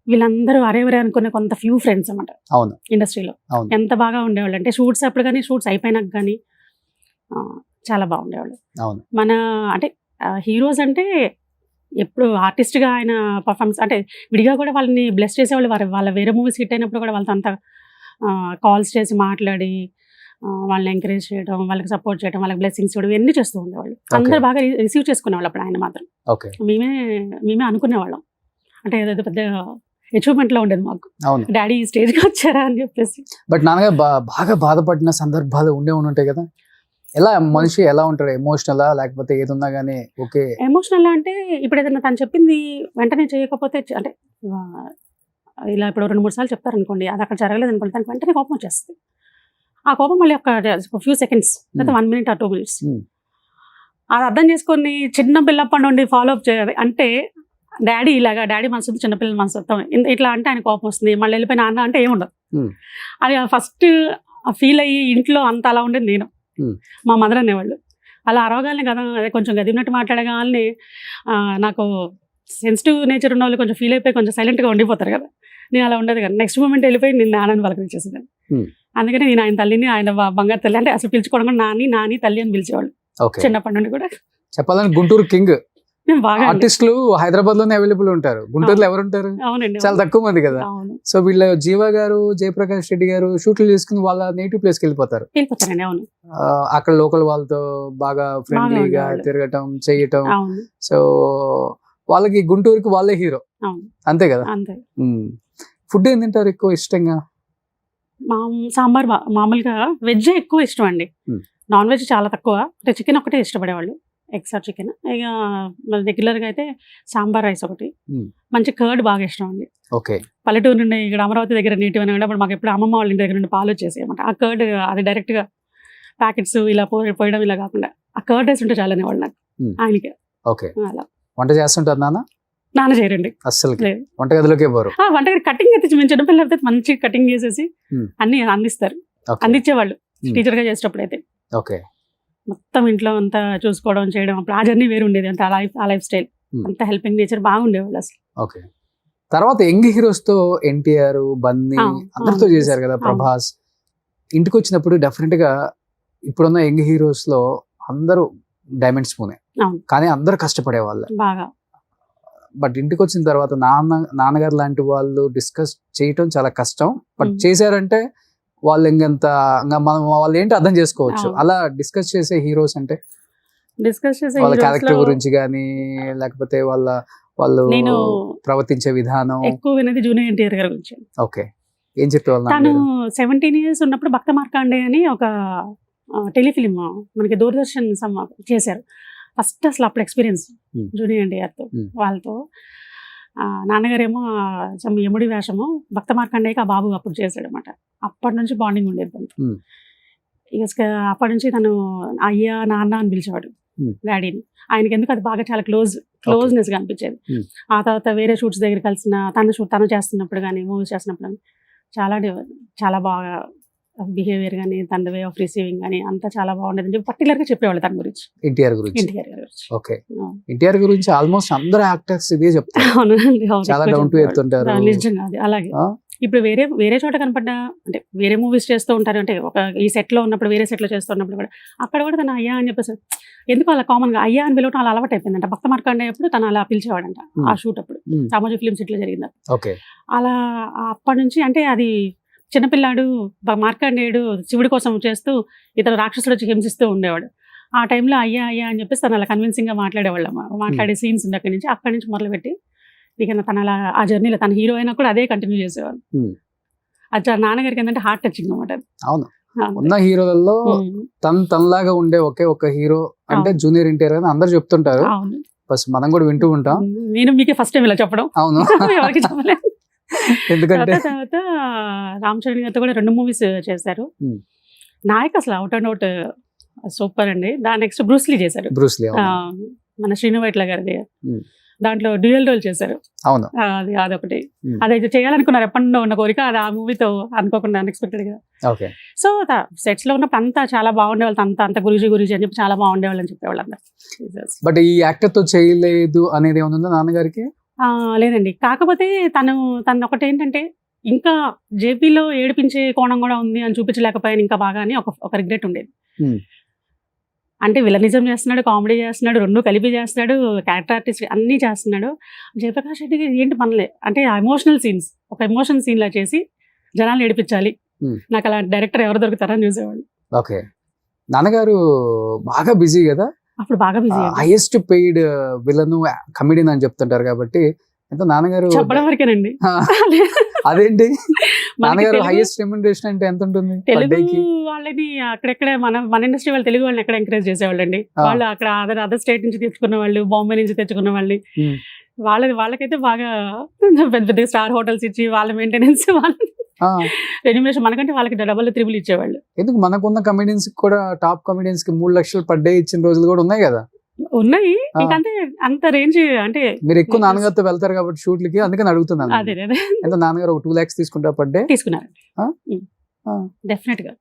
వీళ్ళందరూ అరేవరే అనుకునే కొంత ఫ్యూ ఫ్రెండ్స్ అన్నమాట అవును ఇండస్ట్రీలో. అవును. ఎంత బాగా ఉండేవాళ్ళు అంటే షూట్స్ అప్పుడు కానీ షూట్స్ అయిపోయినాక కానీ చాలా బాగుండేవాళ్ళు. అవును. మన అంటే హీరోస్ అంటే ఎప్పుడు ఆర్టిస్ట్గా ఆయన పర్ఫార్మెన్స్ అంటే విడిగా కూడా వాళ్ళని బ్లెస్ చేసేవాళ్ళు. వాళ్ళ వేరే మూవీస్ హిట్ అయినప్పుడు కూడా వాళ్ళతో అంతా కాల్స్ చేసి మాట్లాడి వాళ్ళని ఎంకరేజ్ చేయడం, వాళ్ళకి సపోర్ట్ చేయడం, వాళ్ళకి బ్లెస్సింగ్స్ ఇవ్వడం ఇవన్నీ చేస్తూ ఉండేవాళ్ళు. అందరూ బాగా రిసీవ్ చేసుకునేవాళ్ళు అప్పుడు ఆయన మాత్రం. ఓకే. మేమే అనుకునేవాళ్ళం అంటే ఏదో పెద్ద అచీవ్మెంట్ లో ఉండేది మాకు, అవును. డాడీ ఈ స్టేజ్కి వచ్చారా అని చెప్పేసి. బట్ నాన్నగారు బాగా బాధపడిన సందర్భాలు ఉంటాయి కదా, ఎలా మనిషి ఎలా ఉంటారు, ఎమోషనలా లేకపోతే ఏదున్నా కానీ ఓకే? ఎమోషనల్ అంటే ఇప్పుడు ఏదైనా తను చెప్పింది వెంటనే చేయకపోతే అంటే ఇలా ఇప్పుడు 2-3 సార్లు చెప్తారు అనుకోండి, అది అక్కడ జరగలేదు అనుకోండి, తనకి వెంటనే కోపం వచ్చేస్తుంది. ఆ కోపం మళ్ళీ ఒక ఫ్యూ సెకండ్స్ లేదా 1 minute or 2 minutes అది అర్థం చేసుకొని చిన్న పిల్లప్పటి నుండి ఫాలో అప్ చేయాలి. అంటే డాడీ మనసు చిన్నపిల్లల మనసు ఇట్లా అంటే ఆయన కోపం వస్తుంది, మళ్ళీ వెళ్ళిపోయి నాన్న అంటే ఏముండదు. అది ఫస్ట్ ఫీల్ అయ్యి ఇంట్లో అంత అలా ఉండేది నేను. మా మదర్ అనేవాళ్ళు అలా అరవగానే కదా, అదే కొంచెం గదినట్టు మాట్లాడగానే నాకు సెన్సిటివ్ నేచర్ ఉన్న వాళ్ళు కొంచెం ఫీల్ అయిపోయి కొంచెం సైలెంట్గా ఉండిపోతారు కదా, నేను అలా ఉండదు కదా. నెక్స్ట్ మూమెంట్ వెళ్ళిపోయి నేను నాన్నని పలకరించేసేదాన్ని. అందుకని నేను ఆయన తల్లిని, ఆయన బంగారు తల్లి అంటే అసలు పిలుచుకోవడం కూడా నాని తల్లి అని పిలిచేవాళ్ళు చిన్నప్పటి నుండి కూడా. చెప్పాలని గుంటూరు కింగ్ బాగా ఆర్టిస్టులు హైదరాబాద్ లోనే అవైలబుల్ ఉంటారు, గుంటూరులో ఎవరు ఉంటారు? అవునండి, చాలా తక్కువ మంది కదా. సో వీళ్ళ జీవ గారు, జయప్రకాష్ రెడ్డి గారు షూట్లు చేసుకుని వాళ్ళ నేటివ్ ప్లేస్కి వెళ్ళిపోతారండి. అవును. అక్కడ లోకల్ వాళ్ళతో బాగా ఫ్రెండ్లీగా తిరగటం చేయటం. సో వాళ్ళకి గుంటూరుకి వాళ్ళే హీరో, అంతే కదా. ఫుడ్ ఏం తింటారు ఎక్కువ ఇష్టంగా? సాంబార్, మామూలుగా వెజ్ ఎక్కువ ఇష్టం అండి, నాన్ వెజ్ చాలా తక్కువ. అంటే చికెన్ ఒకటే ఇష్టపడేవాళ్ళు, ఎగ్స్ ఆర్ చికెన్. ఇక రెగ్యులర్గా అయితే సాంబార్ రైస్ ఒకటి, మంచి కర్డ్ బాగా ఇష్టం అండి. ఓకే. పల్లెటూరు నుండి ఇక్కడ అమరావతి దగ్గర నేటివ్ అని అప్పుడు మాకు ఎప్పుడు అమ్మమ్మ వాళ్ళ ఇంటి దగ్గర నుండి పాలు వచ్చేసాయి అన్నమాట. ఆ కర్డ్ అది డైరెక్ట్గా ప్యాకెట్స్ ఇలా పోయడం ఇలా కాకుండా ఆ కర్డ్ రైస్ ఉంటే చాలనే వాళ్ళు నాకు ఆయనకి. ఓకే. అలా వంట చేస్తుంటారు నాన్న చేయరండి అసలు, వంటగదిలోకే పోరు? వంటగది కటింగ్ అయితే మేము చిన్నపిల్లలు అయితే మంచి కటింగ్ చేసేసి అన్ని అందిస్తారు, అందించేవాళ్ళు టీచర్గా చేసేటప్పుడు అయితే. ఓకే. మొత్తం ఇంట్లో అంతా చూసుకోవడం చేయడం, అప్పుడు ఆ జర్నీ వేరు ఉండేది. అంటే ఆ లైఫ్ స్టైల్ అంతా హెల్పింగ్ నేచర్ బాగుండేవాళ్ళు అసలు. ఓకే. తర్వాత యంగ్ హీరోస్ తో ఎన్టీఆర్, బన్నీ అందరితో చేశారు కదా, ప్రభాస్. ఇంటికి వచ్చినప్పుడు డెఫినెట్ గా ఇప్పుడున్న యంగ్ హీరోస్ లో అందరూ డైమండ్ స్పూనే, కానీ అందరూ కష్టపడే వాళ్ళే బాగా. బట్ ఇంటికి వచ్చిన తర్వాత నాన్నగారు లాంటి వాళ్ళు డిస్కస్ చేయటం చాలా కష్టం. బట్ చేశారంటే వాళ్ళు ఇంకంత మనం వాళ్ళు ఏంటి అర్థం చేసుకోవచ్చు. అలా డిస్కస్ చేసే హీరోస్ అంటే వాళ్ళ క్యారెక్టర్ గురించి కానీ లేకపోతే వాళ్ళు ప్రవర్తించే విధానం. ఎక్కువ వినేది జూనియర్ ఎన్టీఆర్ గారి గురించి. ఓకే. ఏం చెప్పేవాళ్ళు తను నాన్నగారు? 17 ఇయర్స్ ఉన్నప్పుడు భక్త మార్కాండే అని ఒక టెలిఫిలిం మనకి దూరదర్శన్ చేశారు. ఫస్ట్ అసలు అప్పుడు ఎక్స్పీరియన్స్ Hmm. జూనియర్ ఎన్టీఆర్తో Hmm. వాళ్ళతో. నాన్నగారేమో యముడి వేషము, భక్త మార్కండేకి ఆ బాబు అప్పుడు చేశాడు అనమాట. అప్పటి నుంచి బాండింగ్ ఉండేది తనతో. Hmm. ఇక అప్పటి నుంచి తను అయ్యా నాన్న అని పిలిచేవాడు Hmm. డాడీని. ఆయనకి ఎందుకు అది బాగా చాలా క్లోజ్నెస్గా అనిపించేది. Hmm. ఆ తర్వాత వేరే షూట్స్ దగ్గర కలిసిన తను చేస్తున్నప్పుడు కానీ మూవీస్ చేస్తున్నప్పుడు కానీ చాలా బాగా బిహేవియర్ కానీ తన వే ఆఫ్ రిసీవింగ్ కానీ అంతా చాలా బాగుండేది అని చెప్పి పర్టికులర్గా చెప్పేవాళ్ళు తన గురించి, ఎన్టీఆర్ గురించి. ఎన్టీఆర్ గారి గురించి. ఓకే, ఎన్టీఆర్ గురించి ఆల్మోస్ట్ అందరు యాక్టర్స్ ఇదే చెప్తారు. అవునండి, అవును, చాలా ఎక్కువ డౌన్ టు ఎర్త్ చెప్పేవాళ్ళు. ఉంటారు. నిజంగా అది అలాగే. ఆ? ఇప్పుడు వేరే చోట కనపడ్డా అంటే వేరే మూవీస్ చేస్తూ ఉంటారు, అంటే ఒక ఈ సెట్లో ఉన్నప్పుడు వేరే సెట్లో చేస్తున్నప్పుడు కూడా అక్కడ కూడా తను అయ్యా అని చెప్పేసి ఎందుకు అలా కామన్గా అయ్యా అని పిలవటం అలా అలవాటు అయిపోయిందంట. భక్త మార్కండే అప్పుడు తను అలా పిలిచేవాడంట ఆ షూట్ అప్పుడు. Hmm. సామాజిక ఫిలిం సిటీలో జరిగింది ఓకే. అలా. అప్పటి నుంచి అంటే అది చిన్నపిల్లాడు మార్కండేయుడు శివుడి కోసం చేస్తూ ఇతర రాక్షసుడు వచ్చి హింసిస్తూ ఉండేవాడు. ఆ టైంలో అయ్యా అయ్యా అని చెప్పేసి తను అలా కన్విన్సింగ్గా మాట్లాడేవాళ్ళం. మాట్లాడే సీన్స్ ఉంది అక్కడి నుంచి మొదలుపెట్టి ఇక తను అలా ఆ జర్నీలో తన హీరో అయినా కూడా అదే కంటిన్యూ చేసేవాడు. Hmm. అది నాన్నగారికి ఏంటంటే హార్ట్ టచింగ్ అనమాట. అవును, ఉన్న హీరోలలో తనలాగా ఉండే ఒక హీరో అంటే జూనియర్ ఎన్టీఆర్ అని అందరు చెప్తుంటారు. అవును, బస్ మనం కూడా వింటూ ఉంటాం. నేను మీకే ఫస్ట్ టైం ఇలా చెప్పడం. అవును. ఎవరికి చెప్పలేదు. ఎందుకంటే తర్వాత రామ్ చరణ్ గారితో కూడా 2 మూవీస్ చేశారు. Hmm. నాయక్ అసలు అవుట్ అండ్ అవుట్ సూపర్ అండి. నెక్స్ట్ బ్రూస్లీ చేశారు. బ్రూస్లీ. మన శ్రీను వైట్ల గారిది. Hmm. దాంట్లో డ్యూయల్ రోల్ చేశారు. అవును, అదొకటి. Hmm. అదైతే చేయాలనుకున్నారు, ఎప్పటి నుండో ఉన్న కోరిక. అది ఆ మూవీతో అనుకోకుండా అన్ఎక్స్పెక్టెడ్ గా. ఓకే. సో సెట్స్ లో ఉన్నప్పుడు అంతా చాలా బాగుండేవాళ్ళు. అంత గురుజీ అని చెప్పి చాలా బాగుండేవాళ్ళు అని చెప్పేవాళ్ళు అందరు. బట్ ఈ యాక్టర్ తో చేయలేదు అనేది ఏముందో నాన్నగారికి? లేదండి, కాకపోతే తను ఒకటి ఏంటంటే ఇంకా జేపీలో ఏడిపించే కోణం కూడా ఉంది అని చూపించలేకపోయాను ఇంకా బాగా అని ఒక రిగ్రెట్ ఉండేది. Hmm. అంటే విలనిజం చేస్తున్నాడు, కామెడీ చేస్తున్నాడు, 2 కలిపి చేస్తున్నాడు, క్యారెక్టర్ ఆర్టిస్ట్ అన్నీ చేస్తున్నాడు. జయప్రకాష్ రెడ్డికి ఏంటి పనులే అంటే ఆ ఎమోషనల్ సీన్స్, ఒక ఎమోషన్ సీన్ లా చేసి జనాలు ఏడిపించాలి. Hmm. నాకు అలా డైరెక్టర్ ఎవరు దొరుకుతారని చూసేవాళ్ళు. ఓకే. నాన్నగారు బాగా బిజీ కదా, అప్పుడు బాగా busy. Highest paid villain comedian అని చెప్తుంటారు కాబట్టి ఎంత నాన్నగారు చెప్పడం వరకేనండి. అదేంటి నాన్నగారు తెలుగు- హైయెస్ట్ రెమ్యునరేషన్ అంటే ఎంత ఉంటుంది per తెలుగు day కి? వాళ్ళని అక్కడెక్కడ మన ఇండస్ట్రీ వాళ్ళు తెలుగు వాళ్ళని ఎక్కడ ఎంకరేజ్ చేసేవాళ్ళండి. వాళ్ళు అక్కడ అదర్ స్టేట్ నుంచి తెచ్చుకున్న వాళ్ళు, బాంబే నుంచి తెచ్చుకున్న వాళ్ళని, Hmm. వాళ్ళకైతే బాగా పెద్ద పెద్ద స్టార్ హోటల్స్ ఇచ్చి వాళ్ళ మెయింటెనెన్స్, వాళ్ళ ఆ, రెన్యుమరేషన్ మనకంటే వాళ్ళకి డబల్ త్రిబుల్ ఇచ్చేవాళ్ళు. ఎందుకు మనకున్న కమెడియన్స్ కూడా టాప్ కమెడియన్స్ కి 3 లక్షలు per day ఇచ్చిన రోజులు కూడా ఉన్నాయి కదా. ఉన్నాయి, ఇంకంతే అంత రేంజ్ అంటే. మీరు ఎక్కువ నాన్నగారితో వెళ్తారు కాబట్టి షూట్లకి, అందుకని అడుగుతున్నాను. అదే ఎంత నాన్నగారు ఒక 2 lakhs తీసుకుంటారు per day? తీసుకున్నారు ఆ. డెఫినెట్ గా.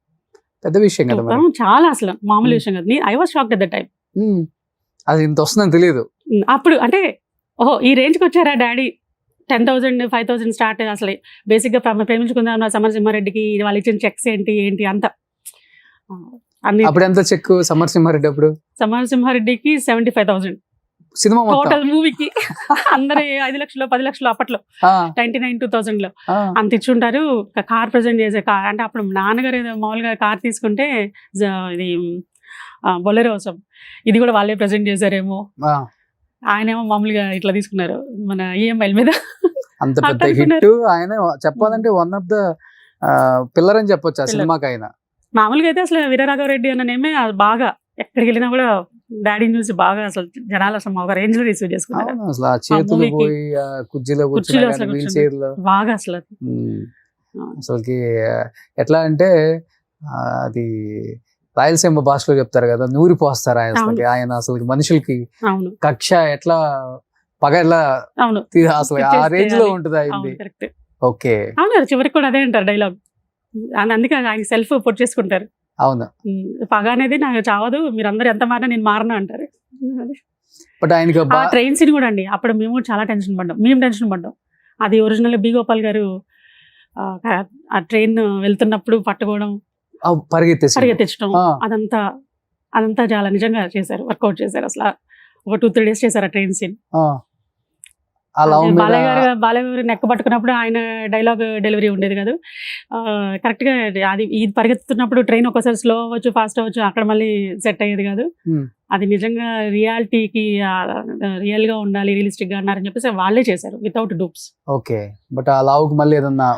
పెద్ద విషయం కదా మరి. చాలా అసలు మామూలు విషయం కదా. I was shocked at the time. అది ఇంత వస్తుందని తెలియదు. అప్పుడు అంటే ఓహో ఈ రేంజ్కి వచ్చారా డాడీ, 10,000 5,000 స్టార్ట్. అసలు బేసిక్గా ప్రేమించుకుందాం సమరసింహారెడ్డికి వాళ్ళు ఇచ్చిన చెక్స్ ఏంటి అంత అన్ని. అప్పుడు ఎంత చెక్ సమరసింహారెడ్డి అప్పుడు? సమరసింహారెడ్డికి 75,000 సినిమా టోటల్ మూవీకి. అందరూ 5 లక్షలు 10 లక్షలు అప్పట్లో 99 2000 అంత ఇచ్చుంటారు. కార్ ప్రజెంట్ చేసే కార్ అంటే అప్పుడు నాన్నగారు ఏదో మామూలుగా కార్ తీసుకుంటే ఇది బొలెరో ఇది కూడా వాళ్ళే ప్రజెంట్ చేశారేమో. ఆయనేమో మామూలుగా ఇట్లా తీసుకున్నారు మన ఈఎంఐల మీద. అంత పెద్ద హిట్ ఆయన చెప్పాలంటే వన్ ఆఫ్ ద పిల్లర్ అని చెప్పొచ్చు ఆ సినిమాకి. ఆయన మామూలుగా అయితే అసలు వీరరాఘవరెడ్డి అన్న నేమే బాగా ఎక్కడికి వెళ్ళినా కూడా డాడీని చూసి బాగా అసలు జనాలు అసలు ఒక రేంజ్ లో రిసీవ్ చేసుకున్నారు. అసలు ఆ చేతులు పోయి కుర్చీలో వీల్ చైర్ లో బాగా అసలు అసలుకి ఎట్లా అంటే అది రాయలసీమ భాషలో చెప్తారు కదా, నూరి పోస్తారు ఆయన. అసలు ఆయన అసలు మనుషులకి కక్ష ఎట్లా పగ ఎట్లా అసలు ఆ రేంజ్ లో ఉంటుంది ఆయనది. ఓకే, అవును, చివరికి కూడా అదే అంటారు డైలాగ్. అందుకే ఆయన సెల్ఫ్ పొట్ చేసుకుంటారు. అవును, పగ అనేది నాకు చావదు, మీరు అందరు ఎంత మారినా నేను మారను అంటారు. బట్ ఆయనకి ట్రైన్ సీన్ కూడా అండి, అప్పుడు మేము చాలా టెన్షన్ పడ్డాం. అది ఒరిజినల్ బి గోపాల్ గారు ఆ ట్రైన్ వెళ్తున్నప్పుడు పట్టుకోవడం, పరిగెత్తించడం, అదంతా చాలా నిజంగా చేశారు, వర్కౌట్ చేశారు. అసలు ఒక 2-3 days చేశారు ఆ ట్రైన్ సీన్. బాలయ్య గారు నెక్క పట్టుకున్నప్పుడు ఆయన డైలాగ్ డెలివరీ ఉండేది కాదు కరెక్ట్ గా. అది ఇది పరిగెత్తుతున్నప్పుడు ట్రైన్ ఒకసారి స్లో అవ్వచ్చు, ఫాస్ట్ అవ్వచ్చు, అక్కడ మళ్ళీ సెట్ అయ్యేది కాదు. అది నిజంగా రియాలిటీకి రియల్ గా ఉండాలి, రియలిస్టిక్ గా అన్నారని చెప్పేసి వాళ్ళే చేశారు వితౌట్ డూప్స్. ఓకే, బట్ ఆ లావుకి మళ్ళీ ఏదన్నా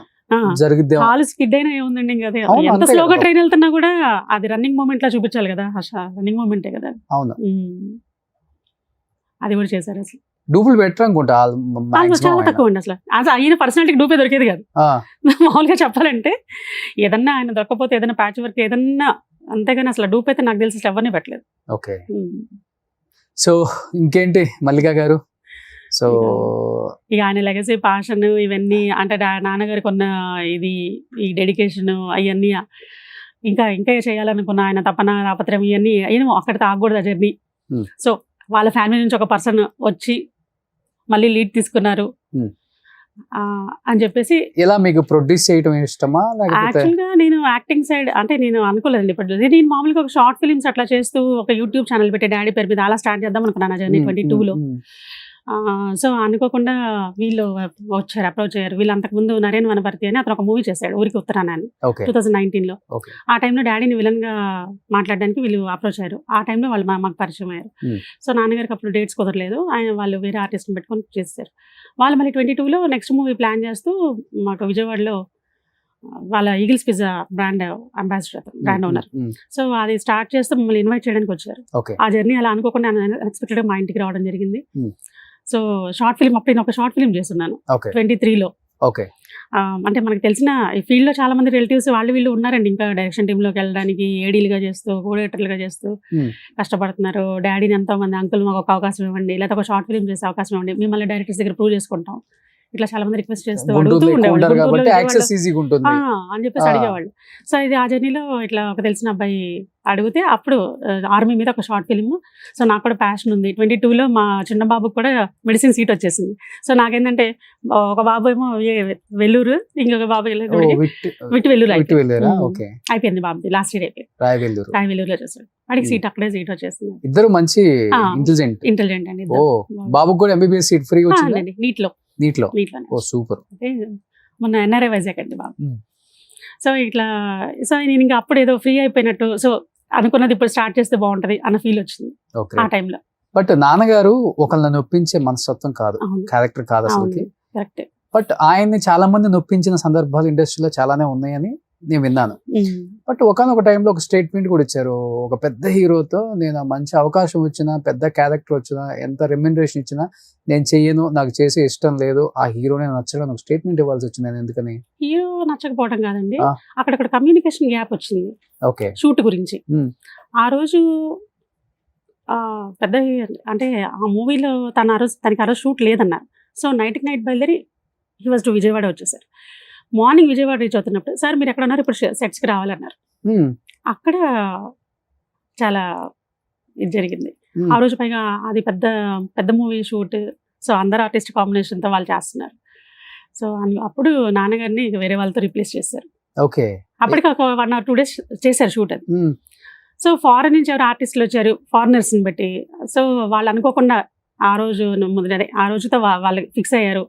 జరిగిద్దే. హాల్ స్కిడ్ అయినా ఏముందండి ఇంకా అదే. అవును, ఎంత అంతే స్లోగా కదా. ట్రైన్ వెళ్తున్నా కూడా అది రన్నింగ్ మూమెంట్ లా చూపించాలి కదా, రన్నింగ్ మూమెంటే కదా. అవును, అది కూడా చేశారు అసలు. డూపులు బెటర్ అనుకుంటా ఆల్మోస్ట్ చాలా తక్కువ అండి అసలు. అసలు ఆయన పర్సనాలిటీకి డూపే దొరికేది కాదు. మామూలుగా చెప్పాలంటే ఏదన్నా ఆయన దొరకపోతే ఏదైనా ప్యాచ్ వర్క్ ఏదన్నా, అంతేగాని అసలు డూప్ అయితే నాకు తెలిసి ఎవరిని పెట్టలేదు. ఓకే. సో ఇంకేంటి మల్లిక గారు? సో ఇక ఆయన లెగసీ, పాషన్ ఇవన్నీ అంటే నాన్నగారికి ఉన్న ఇది, ఈ డెడికేషన్ అవన్నీ, ఇంకా ఇంకా చేయాలనుకున్న ఆయన తపన తాపత్రయం ఇవన్నీ ఏమో అక్కడ తాగకూడదు ఆ జర్నీ. సో వాళ్ళ ఫ్యామిలీ నుంచి ఒక పర్సన్ వచ్చి మళ్ళీ లీడ్ తీసుకున్నారు అని చెప్పేసి. ఇలా మీకు ప్రొడ్యూస్ చేయడం ఇష్టమా? యాక్చువల్గా నేను యాక్టింగ్ సైడ్ అంటే నేను అనుకోలేదండి. ఇప్పుడు నేను మామూలుగా ఒక షార్ట్ ఫిల్మ్స్ అట్లా చేస్తూ ఒక యూట్యూబ్ ఛానల్ పెట్టి డాడీ పేరు మీద అలా స్టార్ట్ చేద్దాం అనుకున్నాను జర్నీ 22లో. సో అనుకోకుండా వీళ్ళు వచ్చారు, అప్రోచ్ అయ్యారు. వీళ్ళు అంతకుముందు నరేన్ వనపర్తి అని అతను ఒక మూవీ చేశాడు ఊరికి ఉత్తరాన అని 2019లో. ఆ టైంలో డాడీని విలన్ గా మాట్లాడడానికి వీళ్ళు అప్రోచ్ అయ్యారు. ఆ టైంలో వాళ్ళు మాకు పరిచయం అయ్యారు. సో నాన్నగారికి అప్పుడు డేట్స్ కుదరలేదు, వాళ్ళు వేరే ఆర్టిస్ట్ని పెట్టుకొని చేస్తారు. వాళ్ళు మళ్ళీ 22లో నెక్స్ట్ మూవీ ప్లాన్ చేస్తూ మాకు విజయవాడలో వాళ్ళ eagles pizza brand ambassador, brand owner. So అది స్టార్ట్ చేస్తూ మమ్మల్ని ఇన్వైట్ చేయడానికి వచ్చారు. ఆ జర్నీ అలా అనుకోకుండా అన్ఎక్స్పెక్టెడ్ మా ఇంటికి రావడం జరిగింది. సో షార్ట్ ఫిల్మ్ అప్పుడు నేను ఒక షార్ట్ ఫిల్మ్ చేస్తున్నాను 23లో. అంటే మనకు తెలిసిన ఈ ఫీల్డ్ లో చాలా మంది రిలేటివ్స్ వాళ్ళు వీళ్ళు ఉన్నారండి. ఇంకా డైరెక్షన్ టీమ్ లోకి వెళ్ళడానికి ఏడీలుగా చేస్తూ, కోఆర్డినేటర్లుగా చేస్తూ కష్టపడుతున్నారు. డాడీని ఎంతో మంది అంకుల్ మాకు ఒక అవకాశం ఇవ్వండి, లేదా ఒక షార్ట్ ఫిల్మ్ చేసే అవకాశం ఇవ్వండి, మిమ్మల్ని డైరెక్టర్స్ దగ్గర ప్రూవ్ చేసుకుంటాం, ఇట్లా చాలా మంది రిక్వెస్ట్ చేస్తూ అడుగుతూ ఉండేవాళ్ళు అని చెప్పేసి అడిగేవాళ్ళు. సో ఇది ఆ జర్నీలో ఇట్లా ఒక తెలిసిన అబ్బాయి అడిగితే అప్పుడు ఆర్మీ మీద ఒక షార్ట్ ఫిల్మ్. సో నాకు కూడా ప్యాషన్ ఉంది. 22లో మా చిన్న బాబుకి కూడా మెడిసిన్ సీట్ వచ్చేసింది. సో నాకేంటంటే ఒక బాబు ఏమో వెల్లూరు, ఇంకొక బాబు విట్టి వెల్లూరు అయిపోయింది. బాబుది లాస్ట్ ఇయర్ అయిపోయింది, రాయవెల్లూరులో చేశాడు. వాడికి సీట్ అక్కడే సీట్ వచ్చేసింది. ఇద్దరు మంచి ఇంటెలిజెంట్ అండి. బాబుకి కూడా ఎంబీబీఎస్ సీట్ ఫ్రీ వచ్చింది నీట్లో. సూపర్. మొన్న ఎన్ఆర్ఐ వైజాగ్ అండి బాబు. సో ఇట్లా సో నేను ఇంకా అప్పుడు ఏదో ఫ్రీ అయిపోయినట్టు, సో అనుకున్నది ఇప్పుడు స్టార్ట్ చేస్తే బాగుంటది అన్న ఫీల్ వచ్చింది ఆ టైంలో. బట్ నాన్నగారు ఒకళ్ళని నొప్పించే మనస్తత్వం కాదు, క్యారెక్టర్ కాదు అసలుకి. కరెక్ట్. బట్ ఆయన్ని చాలా మంది నొప్పించిన సందర్భాలు ఇండస్ట్రీలో చాలానే ఉన్నాయని నేను విన్నాను. బట్ ఒకనొక టైంలో ఒక స్టేట్మెంట్ కూడా ఇచ్చారు, ఒక పెద్ద హీరోతో నేను మంచి అవకాశం వచ్చినా, పెద్ద క్యారెక్టర్ వచ్చినా, ఎంత రెమ్యునరేషన్ ఇచ్చినా నేను చెయ్యను, నాకు చేసే ఇష్టం లేదు, ఆ హీరోనే నచ్చడం ఒక స్టేట్మెంట్ ఇవ్వాల్సి వచ్చింది. ఎందుకని? హీరో నచ్చకపోవడం కాదండి, అక్కడ కమ్యూనికేషన్ గ్యాప్ వచ్చింది. ఓకే. షూట్ గురించి ఆ రోజు పెద్ద అంటే ఆ మూవీలో తనకి ఆ రోజు షూట్ లేదన్నారు. సో నైట్కి నైట్ బయలుదేరి హీ వాజ్ టు విజయవాడ వచ్చేసారు. మార్నింగ్ విజయవాడ రీచ్ అవుతున్నప్పుడు సార్ మీరు ఎక్కడ ఉన్నారు, ఇప్పుడు సెట్స్కి రావాలన్నారు. అక్కడ చాలా ఇది జరిగింది ఆ రోజు. పైగా అది పెద్ద పెద్ద మూవీ షూట్. సో అందరు ఆర్టిస్ట్ కాంబినేషన్తో వాళ్ళు చేస్తున్నారు. సో అప్పుడు నాన్నగారిని వేరే వాళ్ళతో రీప్లేస్ చేశారు. ఓకే. అప్పటికి ఒక 1 or 2 days చేశారు షూట్ అది. సో ఫారెన్ నుంచి ఎవరు ఆర్టిస్టులు వచ్చారు, ఫారినర్స్ని బట్టి. సో వాళ్ళు అనుకోకుండా ఆ రోజు ఆ రోజుతో వాళ్ళు ఫిక్స్ అయ్యారు.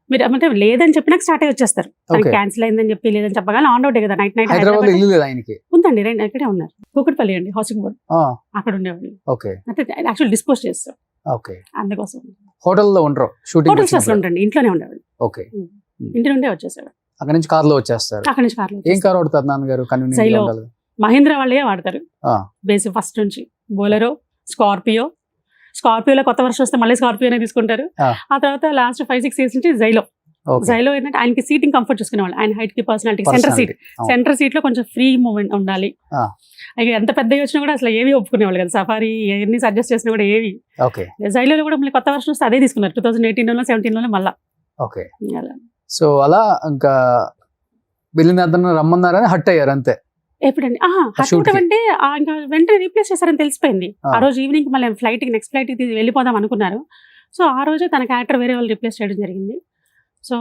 మీరు అంటే లేదని చెప్పినాక స్టార్ట్ అయ్యి వచ్చేస్తారు. క్యాన్సిల్ అయిందని చెప్పి లేదని చెప్పగానే ఆన్ అవుట్ కదా. నైట్ ఉందండి, అక్కడే ఉన్నారు. కూకట్పల్లి అండి, హౌసింగ్ బోర్డ్ అక్కడ ఉండేవాళ్ళు. అంటే యాక్చువల్ డిస్పోజ్ చేస్తారు. అందుకోసం హోటల్లో ఉండరు, హోటల్స్ అసలు ఉండండి, ఇంట్లోనే ఉండేవాళ్ళు. ఇంటి నుండే వచ్చేసాడు. అక్కడ నుంచి కార్లో వచ్చేస్తారు. అక్కడ నుంచి కార్లో ఏం కార్ వాడతారు నాన్నగారు? మహీంద్రా వాళ్ళే వాడతారు బేసిక్ ఫస్ట్ నుంచి. బోలెరో, స్కార్పియోలో కొత్త వర్షన్ వస్తే మళ్ళీ స్కార్పియోనే తీసుకుంటారు. ఆ తర్వాత లాస్ట్ 5-6 years నుంచి జైలో ఏంటంటే ఆయనకి సీటింగ్ కంఫర్ట్ చూసుకునేవాళ్ళు. ఆయన హైట్ కి పర్సనాలిటీ సెంటర్ సీట్ లో కొంచెం ఫ్రీ మూమెంట్ ఉండాలి. ఇక ఎంత పెద్దగా వచ్చినా కూడా అసలు ఏవి ఒప్పుకునేవాళ్ళు కదా. సఫారీ ఎన్ని సజెస్ట్ చేసినా కూడా ఏవి. జైలో కూడా మళ్ళీ కొత్త వర్షన్ వస్తే అదే తీసుకున్నారు 2018లో 17లో మళ్ళా. సో అలా ఇంకా వెళ్ళిన అతను రమ్మన్నారని హట్ అయ్యారు అంతే. ఎప్పుడండి అంటే ఇంకా వెంటనే రీప్లేస్ చేశారని తెలిసిపోయింది. ఆ రోజు ఈవినింగ్ మళ్ళీ నెక్స్ట్ ఫ్లైట్ కి వెళ్ళిపోదాం అనుకున్నారు. సో ఆ రోజే తన క్యారెక్టర్ వేరే వాళ్ళు రీప్లేస్ చేయడం జరిగింది. సో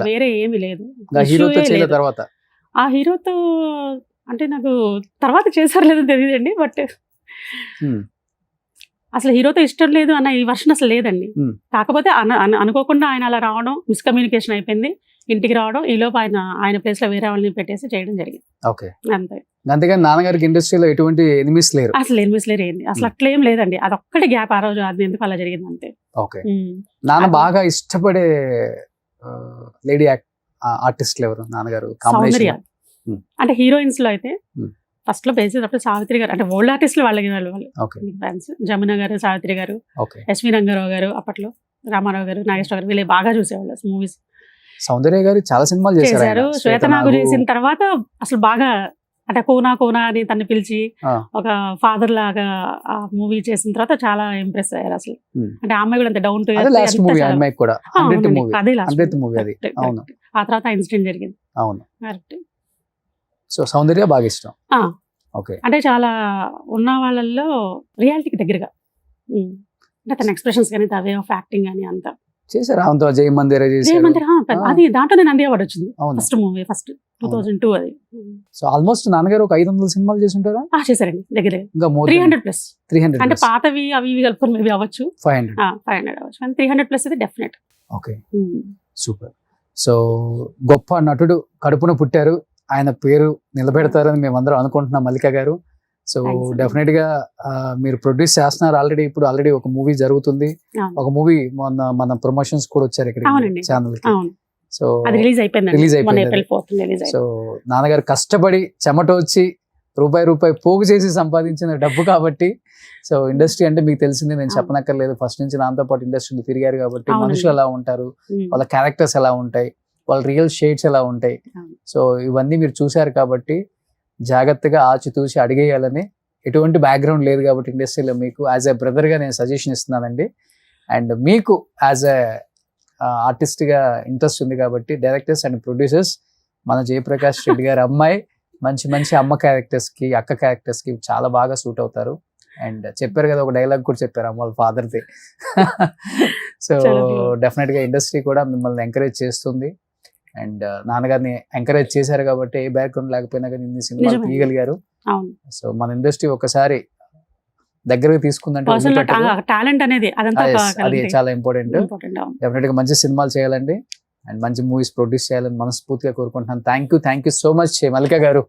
వేరే ఏమీ లేదు. ఆ హీరోతో అంటే నాకు తర్వాత చేశారు లేదో తెలియదండి. బట్ అసలు హీరోతో ఇష్టం లేదు అన్న ఈ వర్షన్ అసలు లేదండి. కాకపోతే అనుకోకుండా ఆయన అలా రావడం, మిస్కమ్యూనికేషన్ అయిపోయింది. ఇంటికి రావడం, ఈలోపు ఆయన ప్లేస్ లో వేరే వాళ్ళని పెట్టేసి చేయడం జరిగింది. అంతే. అంతేగాని నాన్నగారికి ఇండస్ట్రీలో ఎటువంటి ఎనిమిస్ లేరు, అసలు ఎనిమిస్ లేరు ఏంటి, అసలు అట్లేం లేదండి. అదొక్కటి గ్యాప్ ఆ రోజు, అది ఎందుకు అలా జరిగింది అంతే. ఓకే. నాన్న బాగా ఇష్టపడే లేడీ ఆర్టిస్టులు ఎవరు నాన్నగారు సౌందర్య కాంబినేషన్? అంటే హీరోయిన్స్ లో అయితే Hmm. ఫస్ట్ లో పేసేటప్పుడు సావిత్రి గారు అంటే ఓల్డ్ ఆర్టిస్టులు వాళ్ళకి వాళ్ళు ఓకే ఫ్యాన్స్. జమున గారు, సావిత్రి గారు, ఓకే. ఎస్వి రంగారావు గారు, అప్పట్లో రామారావు గారు, నాగేశ్వర గారు, వీళ్ళు బాగా చూసేవాళ్ళు మూవీస్ సౌందర్య గారు చాలా సినిమాలు చేశారు చేశారు. ఆయన. శ్వేతనాగు చేసిన తర్వాత అసలు బాగా అంటే కోనా కోనా అని తను పిలిచి ఆ. ఒక ఫాదర్ లాగా ఆ మూవీ చేసిన తర్వాత చాలా ఇంప్రెస్ అయ్యారు అసలు. Hmm. అంటే ఆ అమ్మాయి కూడా అంత డౌన్ టు అదే లాస్ట్ మూవీ అమ్మాయికి కూడా 100th మూవీ. అదే లాస్ట్ 100th మూవీ అది. అవును ఆ తర్వాత ఇన్సిడెంట్ జరిగింది. అవును. కరెక్ట్. సో సౌందర్య బాగా ఇష్టం. ఆ. ఓకే. అంటే చాలా ఉన్న వాళ్ళల్లో రియాలిటీకి దగ్గరగా అంటే తన ఎక్స్ప్రెషన్స్ కానీ వే ఆఫ్ యాక్టింగ్ కానీ అంతా చేశారు ఆమెతో జై మందిర చేశారు. జయమందిర అది దాంట్లో నంది అవార్డు వచ్చింది. అవును. ఫస్ట్ మూవీ 2002 అది. సో ఆల్మోస్ట్ నాన్నగారు ఒక 500 సినిమాలు చేసి ఉంటారా? చేశారండి దగ్గర ఇంకా మోర్ 300+. 300 అంటే పాతవి అవి ఇవి కలుపుకొని మేబీ అవ్వచ్చు 500. 500 అవ్వచ్చు కానీ 300+ అయితే డెఫినెట్. Okay, super. సో గొప్ప నటుడు కడుపున పుట్టారు, ఆయన పేరు నిలబెడతారని మేమందరం అనుకుంటున్నాం మల్లిక గారు. So Thanks. డెఫినెట్ గా మీరు ప్రొడ్యూస్ చేస్తున్నారు ఆల్రెడీ. ఇప్పుడు ఆల్రెడీ ఒక మూవీ జరుగుతుంది. అవును. ఒక మూవీ మన ప్రమోషన్స్ కూడా వచ్చారు ఇక్కడ అవునండి. ఛానల్ కి. అవును, సో అది రిలీజ్ అయిపోయింది. Release అయిపోయింది April 4th రిలీజ్ సో అయింది. నాన్నగారు కష్టపడి చెమట వచ్చి రూపాయి పోగు చేసి సంపాదించిన డబ్బు కాబట్టి. సో ఇండస్ట్రీ అంటే మీకు తెలిసింది, నేను అవును. చెప్పనక్కర్లేదు. ఫస్ట్ నుంచి నాతో పాటు ఇండస్ట్రీలో తిరిగారు కాబట్టి అవునండి. మనుషులు ఎలా ఉంటారు, వాళ్ళ క్యారెక్టర్స్ ఎలా ఉంటాయి, వాళ్ళ రియల్ షేడ్స్ ఎలా ఉంటాయి, అవును. సో ఇవన్నీ మీరు చూశారు కాబట్టి జాగ్రత్తగా ఆచితూచి అడిగేయాలని. ఎటువంటి బ్యాక్గ్రౌండ్ లేదు కాబట్టి ఇండస్ట్రీలో మీకు యాజ్ ఎ బ్రదర్గా నేను సజెషన్ ఇస్తున్నానండి. అండ్ మీకు యాజ్ ఎ ఆర్టిస్ట్గా ఇంట్రెస్ట్ ఉంది కాబట్టి డైరెక్టర్స్ అండ్ ప్రొడ్యూసర్స్ మన జయప్రకాష్ రెడ్డి గారి అమ్మాయి మంచి అమ్మ క్యారెక్టర్స్కి, అక్క క్యారెక్టర్స్కి చాలా బాగా సూట్ అవుతారు. అండ్ చెప్పారు కదా, ఒక డైలాగ్ కూడా చెప్పారు అమ్మ వాళ్ళ ఫాదర్ది. సో చాలా beautiful. డెఫినెట్గా ఇండస్ట్రీ కూడా మిమ్మల్ని ఎంకరేజ్ చేస్తుంది. అండ్ నాన్నగారిని ఎంకరేజ్ చేశారు కాబట్టి ఏ బ్యాక్గ్రౌండ్ లేకపోయినా కానీ ఇన్ని సినిమాలు నిజమే. తీయగలిగారు. అవును. సో మన ఇండస్ట్రీ ఒకసారి దగ్గరకు తీసుకుందంటే పర్సనల్ వదిలిపెట్టదు. టాలెంట్ అనేది అదంతా అది చాలా ఇంపార్టెంట్. ఇంపార్టెంట్. అవును. డెఫినెట్ గా మంచి సినిమాలు చేయాలండి అండ్ మంచి మూవీస్ ప్రొడ్యూస్ చేయాలని మనస్ఫూర్తిగా కోరుకుంటున్నాను. థ్యాంక్ యూ సో మచ్ మల్లిక గారు.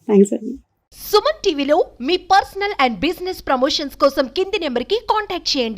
థ్యాంక్స్ అండి. సుమన్ టీవీలో మీ పర్సనల్ అండ్ బిజినెస్ ప్రమోషన్స్ కోసం కింది నెంబర్కి కాంటాక్ట్ చేయండి.